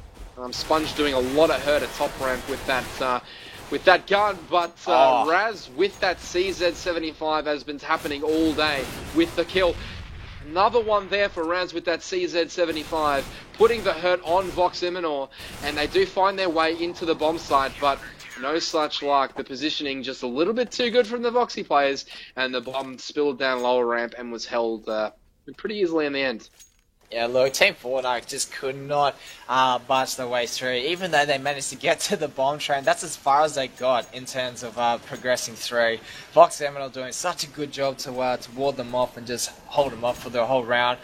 Sponge doing a lot of hurt at top ramp with that with that gun, but Oh. Raz with that CZ75 has been happening all day with the kill. Another one there for Raz with that CZ75, putting the hurt on Vox Imanor, and they do find their way into the bomb site, but no such luck. The positioning just a little bit too good from the Voxy players, and the bomb spilled down lower ramp and was held pretty easily in the end. Yeah, look, Team Fortnite just could not march their way through. Even though they managed to get to the bomb train, that's as far as they got in terms of progressing through. Vox Eminal doing such a good job to ward them off and just hold them off for the whole round,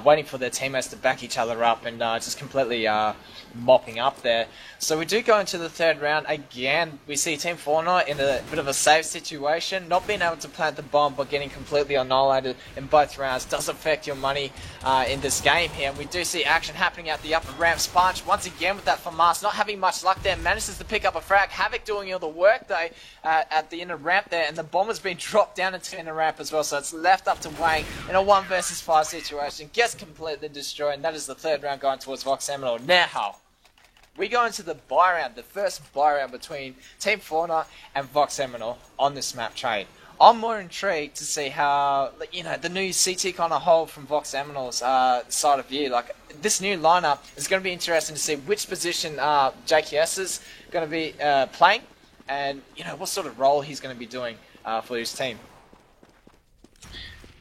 waiting for their teammates to back each other up and just completely mopping up there. So we do go into the third round. Again, we see Team Fortnite in a bit of a safe situation, not being able to plant the bomb but getting completely annihilated in both rounds. Does affect your money in this game here. And we do see action happening at the upper ramp. Sponge, once again with that FAMAS, not having much luck there, manages to pick up a frag. Havoc doing all the work though at the inner ramp there, and the bomb has been dropped down into the inner ramp as well, so it's left up to Wayne in a 1 versus 5 situation. Gets completely destroyed, and that is the third round going towards Vox Eminal. Now, we go into the buy round, the first buy round between Team Fortnite and Vox Eminal on this map trade. I'm more intrigued to see how, you know, the new CT kind of hold from Vox Eminal's side of view. Like, this new lineup is going to be interesting to see which position JKS is going to be playing, and, you know, what sort of role he's going to be doing for his team.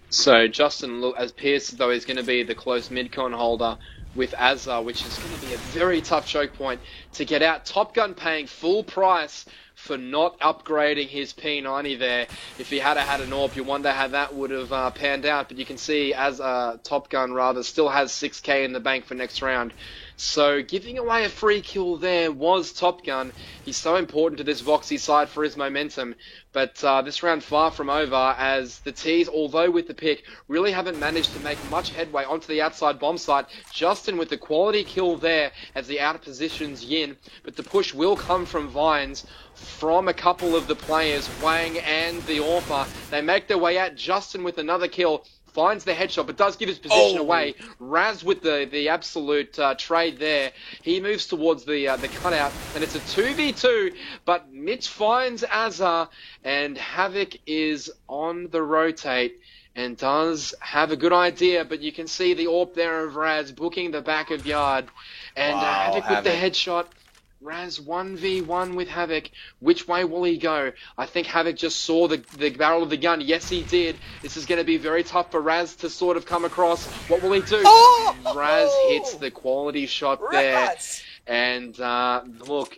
So Justin appears as though he's going to be the close mid-con holder with Azar, which is going to be a very tough choke point to get out. Top Gun paying full price for not upgrading his P90 there. If he had had an AWP, you wonder how that would have panned out. But you can see as Top Gun rather still has 6k in the bank for next round. So giving away a free kill there was Top Gun. He's so important to this Voxy side for his momentum. But this round far from over, as the T's, although with the pick, really haven't managed to make much headway onto the outside bomb site. Justin with the quality kill there as the out positions Yin. But the push will come from Vines, from a couple of the players, Wang and the Orpha. They make their way out. Justin with another kill. Finds the headshot, but does give his position away. Raz with the absolute trade there. He moves towards the cutout, and it's a 2v2, but Mitch finds Azar, and Havoc is on the rotate, and does have a good idea, but you can see the AWP there of Raz booking the back of yard, and Havoc with the headshot. Raz 1v1 with Havoc. Which way will he go? I think Havoc just saw the barrel of the gun. Yes, he did. This is going to be very tough for Raz to sort of come across. What will he do? Raz hits the quality shot there. And look,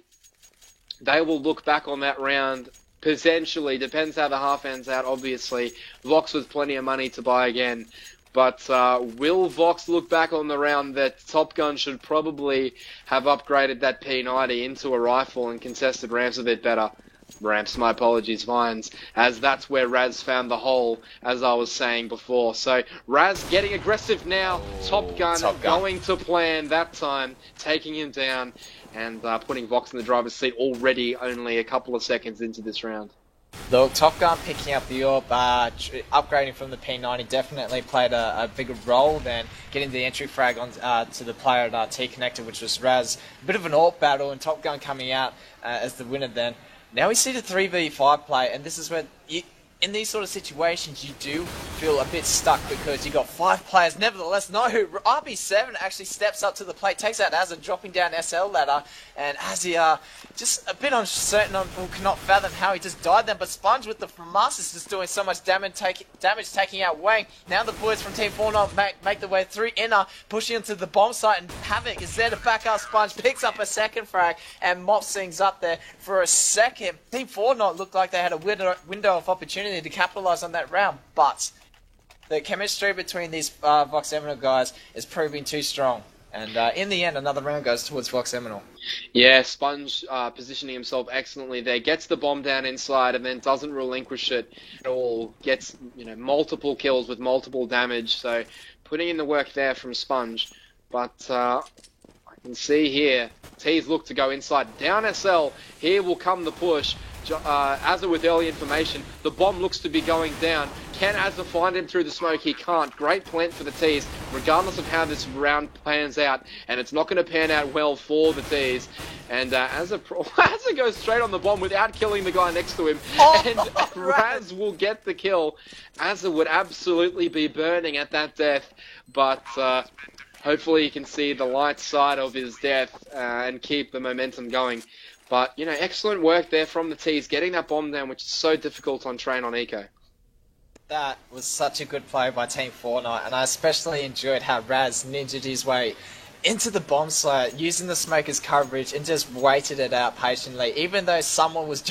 they will look back on that round. Potentially. Depends how the half ends out, obviously. Vox with plenty of money to buy again. But will Vox look back on the round that Top Gun should probably have upgraded that P90 into a rifle and contested ramps a bit better? Ramps, my apologies, Vines, as that's where Raz found the hole, as I was saying before. So Raz getting aggressive now. Top Gun going to plan that time, taking him down and putting Vox in the driver's seat already only a couple of seconds into this round. Look, Top Gun picking up the AWP, upgrading from the P90 definitely played a bigger role than getting the entry frag on to the player at T-Connector, which was Raz. A bit of an AWP battle, and Top Gun coming out as the winner then. Now we see the 3v5 play, and this is where, in these sort of situations, you do feel a bit stuck because you got 5 players. Nevertheless, no, RB7 actually steps up to the plate, takes out Azza, dropping down SL ladder, and Azzy just a bit uncertain or cannot fathom how he just died then. But Sponge with the FAMAS is just doing so much damage, taking out Wang. Now the boys from Team Fortnite make their way through inner, pushing into the bomb site, and Havoc is there to back up Sponge, picks up a second frag, and mops things up there for a second. Team Fortnite looked like they had a window of opportunity to capitalize on that round, but the chemistry between these Vox Eminal guys is proving too strong, and in the end another round goes towards Vox Eminal. Yeah, Sponge positioning himself excellently there, gets the bomb down inside and then doesn't relinquish it at all, gets multiple kills with multiple damage, so putting in the work there from Sponge. But I can see here T's look to go inside, down SL, here will come the push. Azza with early information. The bomb looks to be going down. Can Azza find him through the smoke? He can't. Great plant for the Tees, regardless of how this round pans out. And it's not going to pan out well for the Tees. And Azza goes straight on the bomb without killing the guy next to him. And Raz will get the kill. Azza would absolutely be burning at that death. But hopefully he can see the light side of his death and keep the momentum going. But, you know, excellent work there from the Tees, getting that bomb down, which is so difficult on Train on Eco. That was such a good play by Team Fortnite, and I especially enjoyed how Raz ninja'd his way into the bomb site, using the smoker's coverage, and just waited it out patiently. Even though someone was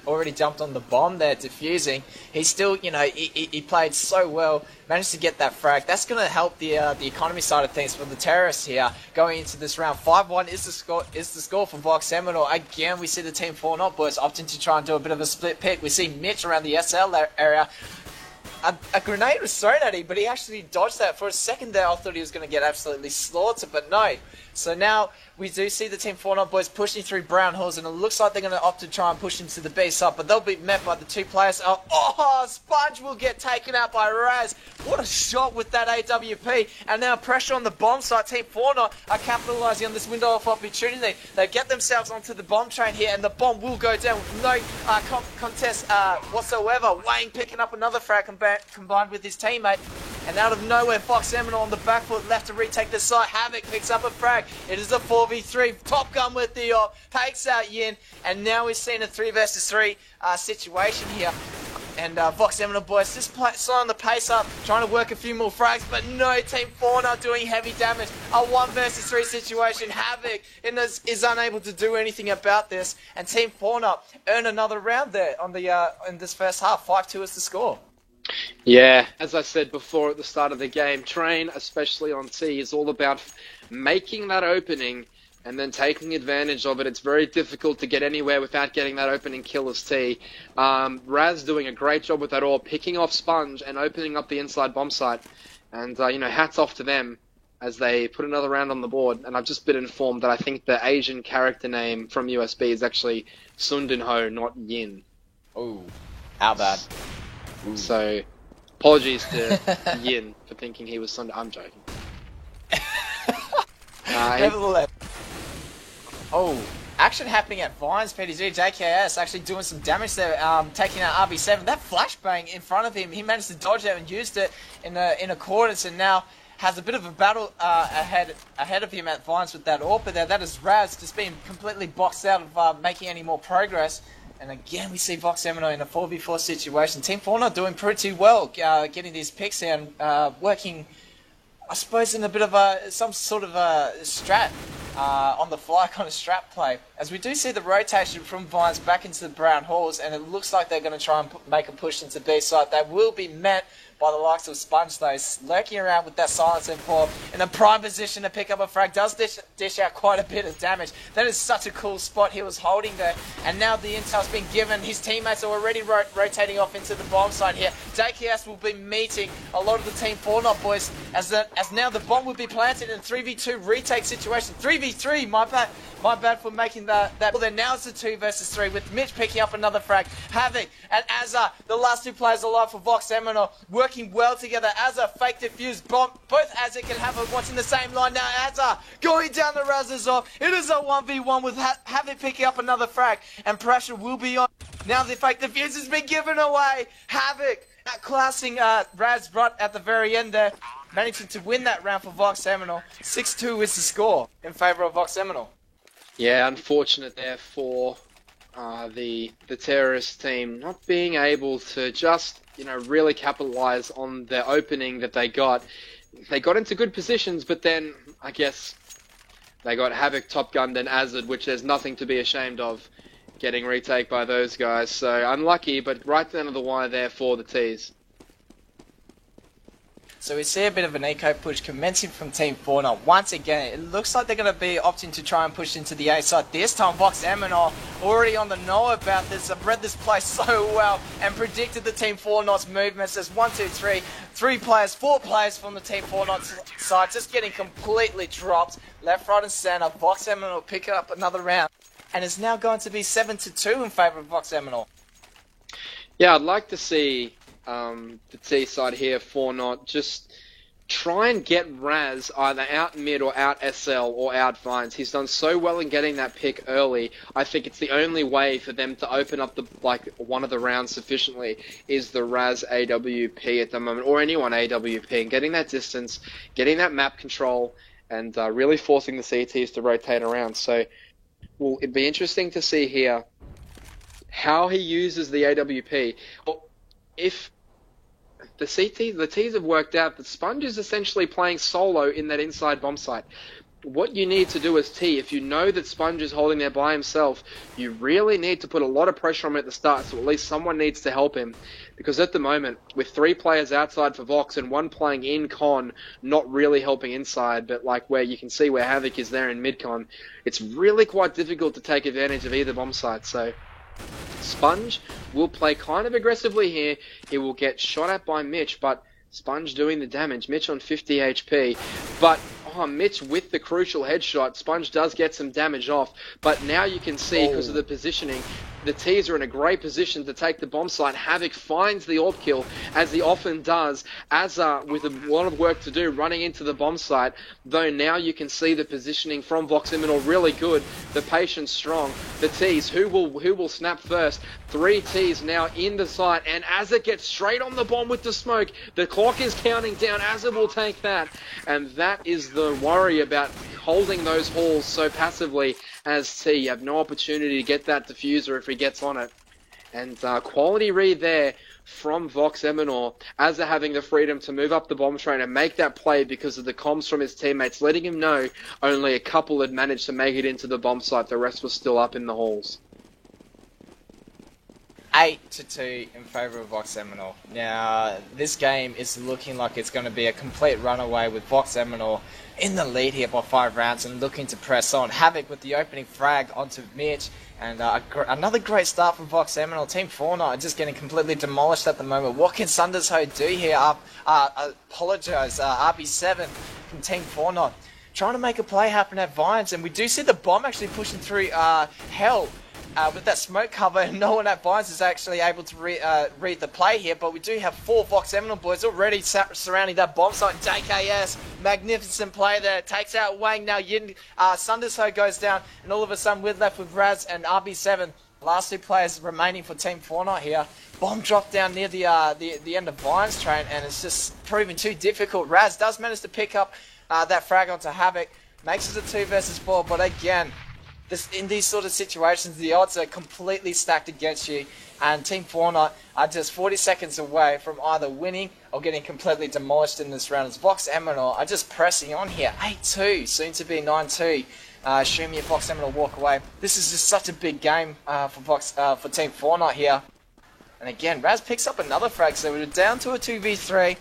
already jumped on the bomb there, defusing, he still, you know, he played so well, managed to get that frag. That's going to help the economy side of things for the terrorists here going into this round. 5-1 is the score for Vox Seminole. Again, we see the Team Fortnite boys opting to try and do a bit of a split pick. We see Mitch around the SL area. A grenade was thrown at him, but he actually dodged that. For a second there, I thought he was going to get absolutely slaughtered, but no. So now we do see the Team Fortnite boys pushing through Brown Hills, and it looks like they're going to opt to try and push into the B side, but they'll be met by the two players. Oh, Sponge will get taken out by Raz. What a shot with that AWP. And now pressure on the bomb site. Team Fortnite are capitalising on this window of opportunity. They get themselves onto the bomb train here, and the bomb will go down with no contest whatsoever. Wayne picking up another frag combined with his teammate. And out of nowhere, Vox Seminole on the back foot left to retake the site. Havoc picks up a frag. It is a 4v3. Top Gun with the takes out Yin. And now we're seeing a 3 versus 3 situation here. And Vox Seminole boys just slowing the pace up, trying to work a few more frags, but no, Team Fortnite doing heavy damage. A 1 versus 3 situation. Havoc is unable to do anything about this. And Team Fortnite earn another round there on the in this first half. 5-2 is the score. Yeah, as I said before at the start of the game, Train, especially on T, is all about making that opening and then taking advantage of it. It's very difficult to get anywhere without getting that opening kill as T. Raz doing a great job with that AWP, picking off Sponge and opening up the inside bomb site. And, you know, hats off to them as they put another round on the board. And I've just been informed that I think the Asian character name from USB is actually Sundin Ho, not Yin. Oh, how bad. Ooh. So, apologies to Yin for thinking he was Sunday. I'm joking. Nevertheless. Oh, action happening at Vines, PDG, JKS actually doing some damage there, taking out RB7. That flashbang in front of him, he managed to dodge it and used it in accordance, and now has a bit of a battle ahead of him at Vines with that AWP there. That is Raz just being completely boxed out of making any more progress. And again, we see Vox Seminole in a 4v4 situation. Team Fortnite doing pretty well, getting these picks and working, I suppose, in a bit of some sort of a strat, on the fly kind of strat play. As we do see the rotation from Vines back into the Brown Halls, and it looks like they're going to try and make a push into B side. They will be met by the likes of Sponge, though, lurking around with that silence M4 in a prime position to pick up a frag. Does dish out quite a bit of damage. That is such a cool spot he was holding there. And now the intel's been given. His teammates are already rotating off into the bomb site here. JKS will be meeting a lot of the Team Fortnite boys as now the bomb will be planted in 3v2 retake situation. 3v3, my bad for making that. Well, then now it's a 2 versus 3 with Mitch picking up another frag. Havoc and Azza, the last two players alive for Vox Seminole, working well together. Azza fake defuse bomb. Both Azza and Havoc watching the same line now. Azza going down the Razzers off. It is a 1v1 with Havoc picking up another frag, and pressure will be on. Now the fake defuse has been given away. Havoc classing Raz right at the very end there, managing to win that round for Vox Seminole. 6-2 is the score in favour of Vox Seminole. Yeah, unfortunate there for the terrorist team not being able to just, you know, really capitalise on the opening that they got. They got into good positions, but then I guess they got Havoc, Top Gunned, and Azad, which there's nothing to be ashamed of getting retake by those guys. So unlucky, but right down to the wire there for the T's. So we see a bit of an eco push commencing from Team Fortnite. Once again, it looks like they're going to be opting to try and push into the A side. This time, Vox Seminole already on the know about this. I've read this play so well and predicted the Team Fortnite's movements. There's 1, 2, 3, 4 players from the Team Fortnite side just getting completely dropped. Left, right and centre. Vox Seminole pick up another round. and is now going to be 7-2 in favour of Vox Eminor. Yeah, I'd like to see the T side here for not just try and get Raz either out mid or out SL or out Vines. He's done so well in getting that pick early. I think it's the only way for them to open up one of the rounds sufficiently is the Raz AWP at the moment, or anyone AWP, and getting that distance, getting that map control, and really forcing the CTs to rotate around. So, well, it'd be interesting to see here how he uses the AWP. Well, if the T's have worked out that Sponge is essentially playing solo in that inside bomb site. What you need to do as T, if you know that Sponge is holding there by himself, you really need to put a lot of pressure on him at the start, so at least someone needs to help him. Because at the moment, with 3 players outside for Vox and 1 playing in con, not really helping inside, but like where you can see where Havoc is there in mid-con, it's really quite difficult to take advantage of either bomb site. So Sponge will play kind of aggressively here. He will get shot at by Mitch, but Sponge doing the damage. Mitch on 50 HP, but Mitch with the crucial headshot. Sponge does get some damage off, but now you can see, because of the positioning, the T's are in a great position to take the bomb site. Havoc finds the AWP kill, as he often does, as with a lot of work to do, running into the bomb site. Though now you can see the positioning from Vox Eminor really good, the patience strong. The T's, who will snap first? 3 T's now in the site, and Azza gets straight on the bomb with the smoke. The clock is counting down. Azza will take that, and that is the worry about holding those halls so passively as T. You have no opportunity to get that diffuser if he gets on it. And quality read there from Vox Eminor, as they're having the freedom to move up the bomb train and make that play because of the comms from his teammates, letting him know only a couple had managed to make it into the bomb site. The rest was still up in the halls. 8-2 in favour of Vox Eminor. Now, this game is looking like it's going to be a complete runaway with Vox Eminor in the lead here by 5 rounds and looking to press on. Havoc with the opening frag onto Mitch, and another great start from Vox Eminor. Team Fortnite are just getting completely demolished at the moment. What can Sundersho do here? Apologise, RB7 from Team Fortnite trying to make a play happen at Vines, and we do see the bomb actually pushing through Hell. With that smoke cover, and no one at Vines is actually able to read the play here, but we do have 4 Vox Eminor boys already surrounding that bomb site. JKS, magnificent play there, takes out Wang. Now Yin, Sundersho goes down, and all of a sudden we're left with Raz and RB7. Last 2 players remaining for Team Fortnite here. Bomb dropped down near the end of Vines train, and it's just proving too difficult. Raz does manage to pick up that frag onto Havoc, makes it a 2 versus 4, but again, in these sort of situations, the odds are completely stacked against you, and Team Fortnite are just 40 seconds away from either winning or getting completely demolished in this round. As Vox Eminor are just pressing on here, 8-2, soon to be 9-2. Assuming if Vox Eminor walk away, this is just such a big game for Team Fortnite here. And again, Raz picks up another frag, so we're down to a 2v3.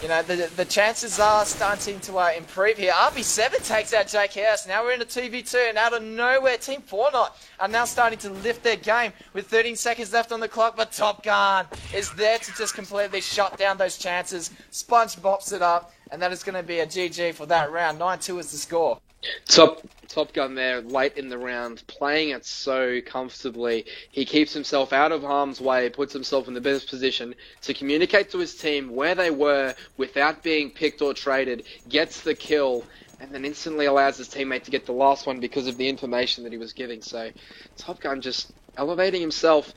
You know, the chances are starting to improve here. RB7 takes out JKS. Now we're in a 2v2, and out of nowhere, Team Fortnite are now starting to lift their game with 13 seconds left on the clock, but Top Gun is there to just completely shut down those chances. Sponge bops it up, and that is going to be a GG for that round. 9-2 is the score. Top Gun there late in the round, playing it so comfortably. He keeps himself out of harm's way, puts himself in the best position to communicate to his team where they were without being picked or traded, gets the kill, and then instantly allows his teammate to get the last one because of the information that he was giving. So Top Gun just elevating himself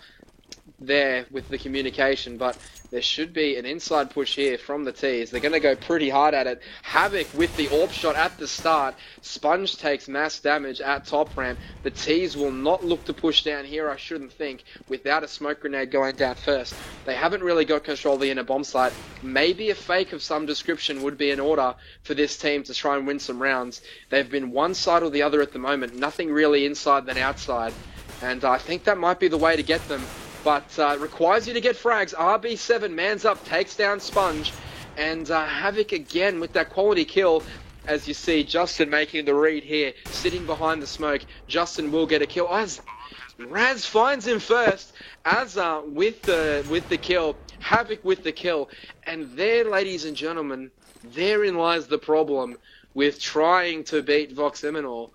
there with the communication, but there should be an inside push here from the T's. They're going to go pretty hard at it. Havoc with the AWP shot at the start. Sponge takes mass damage at top ramp. The T's will not look to push down here, I shouldn't think, without a smoke grenade going down first. They haven't really got control of the inner bomb site. Maybe a fake of some description would be in order for this team to try and win some rounds. They've been one side or the other at the moment, nothing really inside than outside. And I think that might be the way to get them. But requires you to get frags. RB7 mans up, takes down Sponge, and Havoc again with that quality kill. As you see, Justin making the read here, sitting behind the smoke. Justin will get a kill. As Raz finds him first. Azza with the kill. Havoc with the kill. And there, ladies and gentlemen, therein lies the problem with trying to beat Vox Eminor.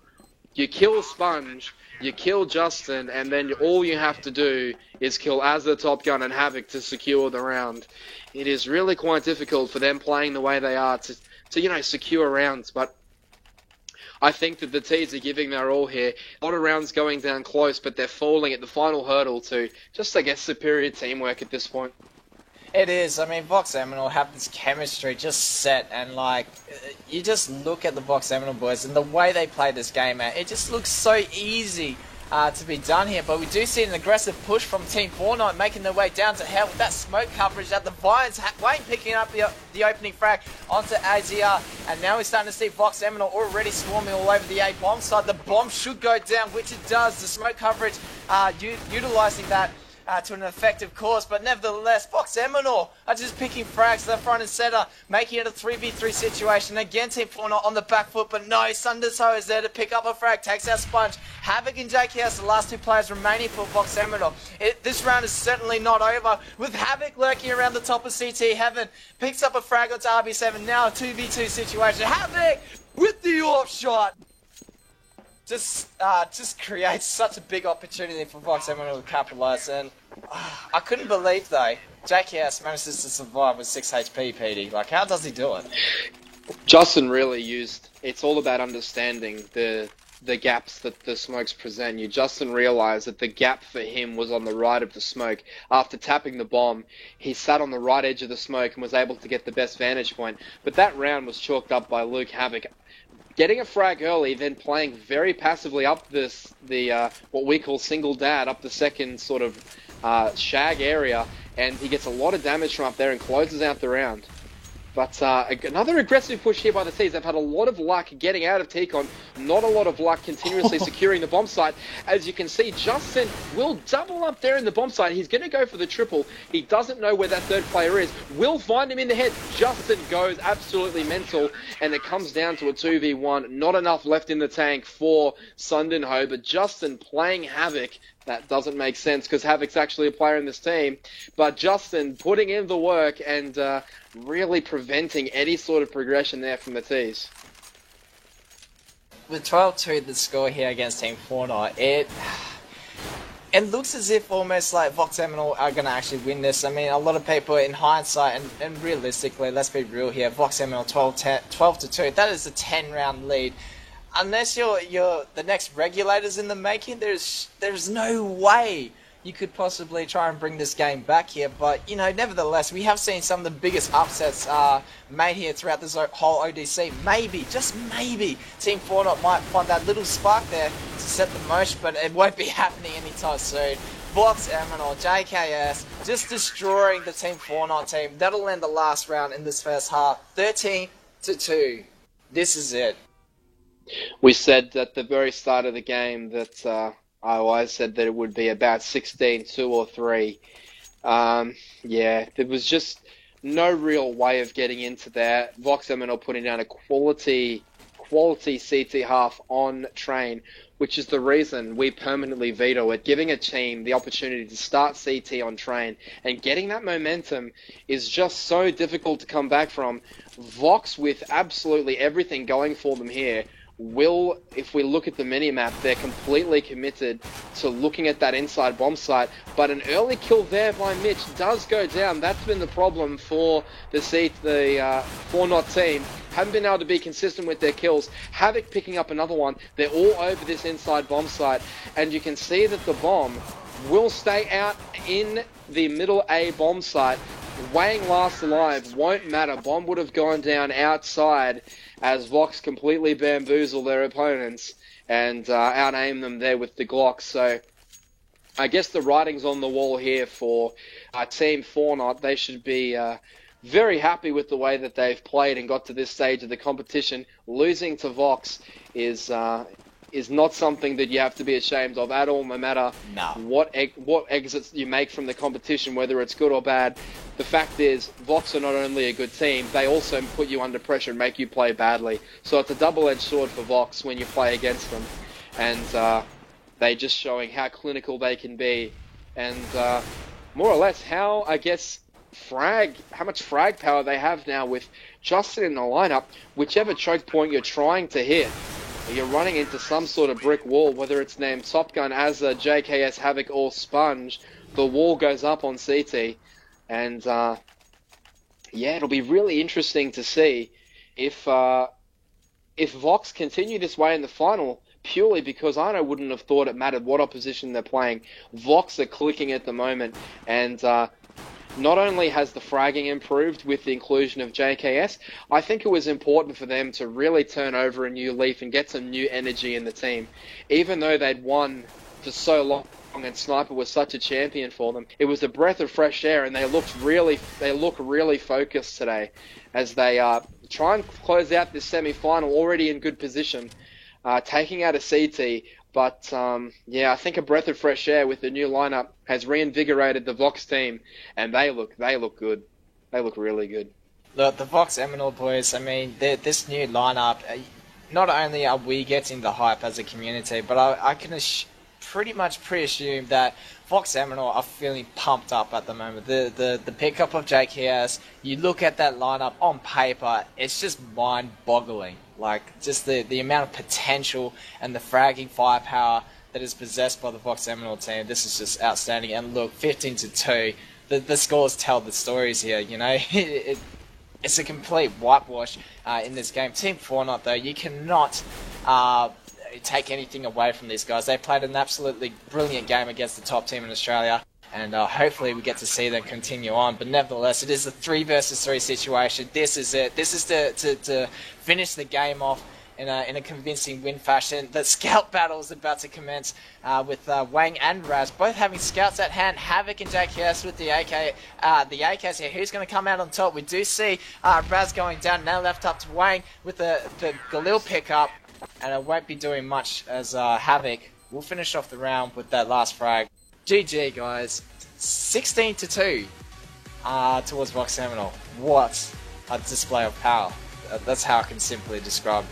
you kill Sponge, you kill Justin, and then all you have to do is kill as the Top Gun and Havoc to secure the round. It is really quite difficult for them playing the way they are to secure rounds, but I think that the T's are giving their all here. A lot of rounds going down close, but they're falling at the final hurdle to just, I guess, superior teamwork at this point. It is. I mean, Vox Eminal have this chemistry just set, and like, you just look at the Vox Eminal boys and the way they play this game, man, it just looks so easy to be done here. But we do see an aggressive push from Team Fortnite making their way down to hell with that smoke coverage at the Vines. Wayne picking up the opening frag onto AZR, and now we're starting to see Vox Eminal already swarming all over the A bomb side. The bomb should go down, which it does. The smoke coverage utilising that to an effective cause, but nevertheless, Vox Eminal are just picking frags to the front and center, making it a 3v3 situation. Again, Team Fortnite on the back foot, but no, Sunderso is there to pick up a frag, takes out Sponge. Havoc and JKS, the last two players remaining for Vox Eminal. This round is certainly not over, with Havoc lurking around the top of CT Heaven, picks up a frag onto RB7, now a 2v2 situation. Havoc with the off shot! Just creates such a big opportunity for Vox Eminal to capitalise, and I couldn't believe though JKS manages to survive with 6 HP, Petey. Like, how does he do it? Justin really used. It's all about understanding the gaps that the smokes present you. Justin realised that the gap for him was on the right of the smoke. After tapping the bomb, he sat on the right edge of the smoke and was able to get the best vantage point. But that round was chalked up by Luke Havoc. Getting a frag early, then playing very passively up what we call single dad, up the second sort of shag area, and he gets a lot of damage from up there and closes out the round. But another aggressive push here by the T's. They've had a lot of luck getting out of T-Con, not a lot of luck continuously securing the bomb site. As you can see, Justin will double up there in the bomb site. He's going to go for the triple. He doesn't know where that third player is. Will find him in the head. Justin goes absolutely mental, and it comes down to a 2v1. Not enough left in the tank for Sundenho, but Justin playing Havoc. That doesn't make sense because Havoc's actually a player in this team. But Justin putting in the work and really preventing any sort of progression there from the T's. With 12-2 the score here against Team Fortnite, it looks as if almost like Vox Eminal are going to actually win this. I mean, a lot of people in hindsight and realistically, let's be real here, Vox Eminal 12-2, that is a 10-round lead. Unless you're the next regulators in the making, there's no way you could possibly try and bring this game back here. But, you know, nevertheless, we have seen some of the biggest upsets made here throughout this whole ODC. Maybe, just maybe, Team Fortnite might find that little spark there to set the motion, but it won't be happening anytime soon. Vox Eminal, JKS, just destroying the Team Fortnite team. That'll end the last round in this first half. 13-2. This is it. We said at the very start of the game that I always said that it would be about 16-2 or 3. Yeah, there was just no real way of getting into that. Vox Eminal putting down a quality CT half on Train, which is the reason we permanently veto it. Giving a team the opportunity to start CT on Train and getting that momentum is just so difficult to come back from. Vox, with absolutely everything going for them here, if we look at the mini-map, they're completely committed to looking at that inside bomb site, but an early kill there by Mitch does go down. That's been the problem for the Fortnite team. Haven't been able to be consistent with their kills. Havoc picking up another one. They're all over this inside bomb site, and you can see that the bomb will stay out in the middle A bomb site. Weighing last alive won't matter. Bomb would have gone down outside as Vox completely bamboozle their opponents and out-aim them there with the Glock. So I guess the writing's on the wall here for Team Fortnite. They should be very happy with the way that they've played and got to this stage of the competition. Losing to Vox is not something that you have to be ashamed of at all, no matter what exits you make from the competition, whether it's good or bad. The fact is, Vox are not only a good team, they also put you under pressure and make you play badly. So it's a double-edged sword for Vox when you play against them. And they're just showing how clinical they can be. And more or less how, I guess, how much frag power they have now with Justin in the lineup. Whichever choke point you're trying to hit, you're running into some sort of brick wall, whether it's named Top Gun, Azza, JKS, Havoc, or Sponge. The wall goes up on CT, and yeah, it'll be really interesting to see if Vox continue this way in the final, purely because I wouldn't have thought it mattered what opposition they're playing. Vox are clicking at the moment, and not only has the fragging improved with the inclusion of JKS, I think it was important for them to really turn over a new leaf and get some new energy in the team. Even though they'd won for so long and Sniper was such a champion for them, it was a breath of fresh air, and they look really focused today as they try and close out this semi-final already in good position, taking out a CT. But yeah, I think a breath of fresh air with the new lineup has reinvigorated the Vox team, and they look good. They look really good. Look, the Vox Eminal boys, I mean, this new lineup, not only are we getting the hype as a community, but I can pretty much pre-assume that Vox Eminal are feeling pumped up at the moment. The pickup of JKS, you look at that lineup on paper, it's just mind-boggling. Like, just the amount of potential and the fragging firepower that is possessed by the Vox Eminal team. This is just outstanding. And look, 15-2, the scores tell the stories here, you know. It's a complete whitewash in this game. Team Fortnite, though, you cannot take anything away from these guys. They played an absolutely brilliant game against the top team in Australia, and hopefully we get to see them continue on. But nevertheless, it is a 3 versus 3 situation. This is it. This is to finish the game off in a convincing win fashion. The scout battle is about to commence with Wang and Raz both having scouts at hand. Havoc and JKS with the AK. The AKs here. Who's going to come out on top? We do see Raz going down. Now left up to Wang with the Galil pickup. And it won't be doing much as Havoc will finish off the round with that last frag. GG, guys. 16-2 towards Vox Eminal. What a display of power. That's how I can simply describe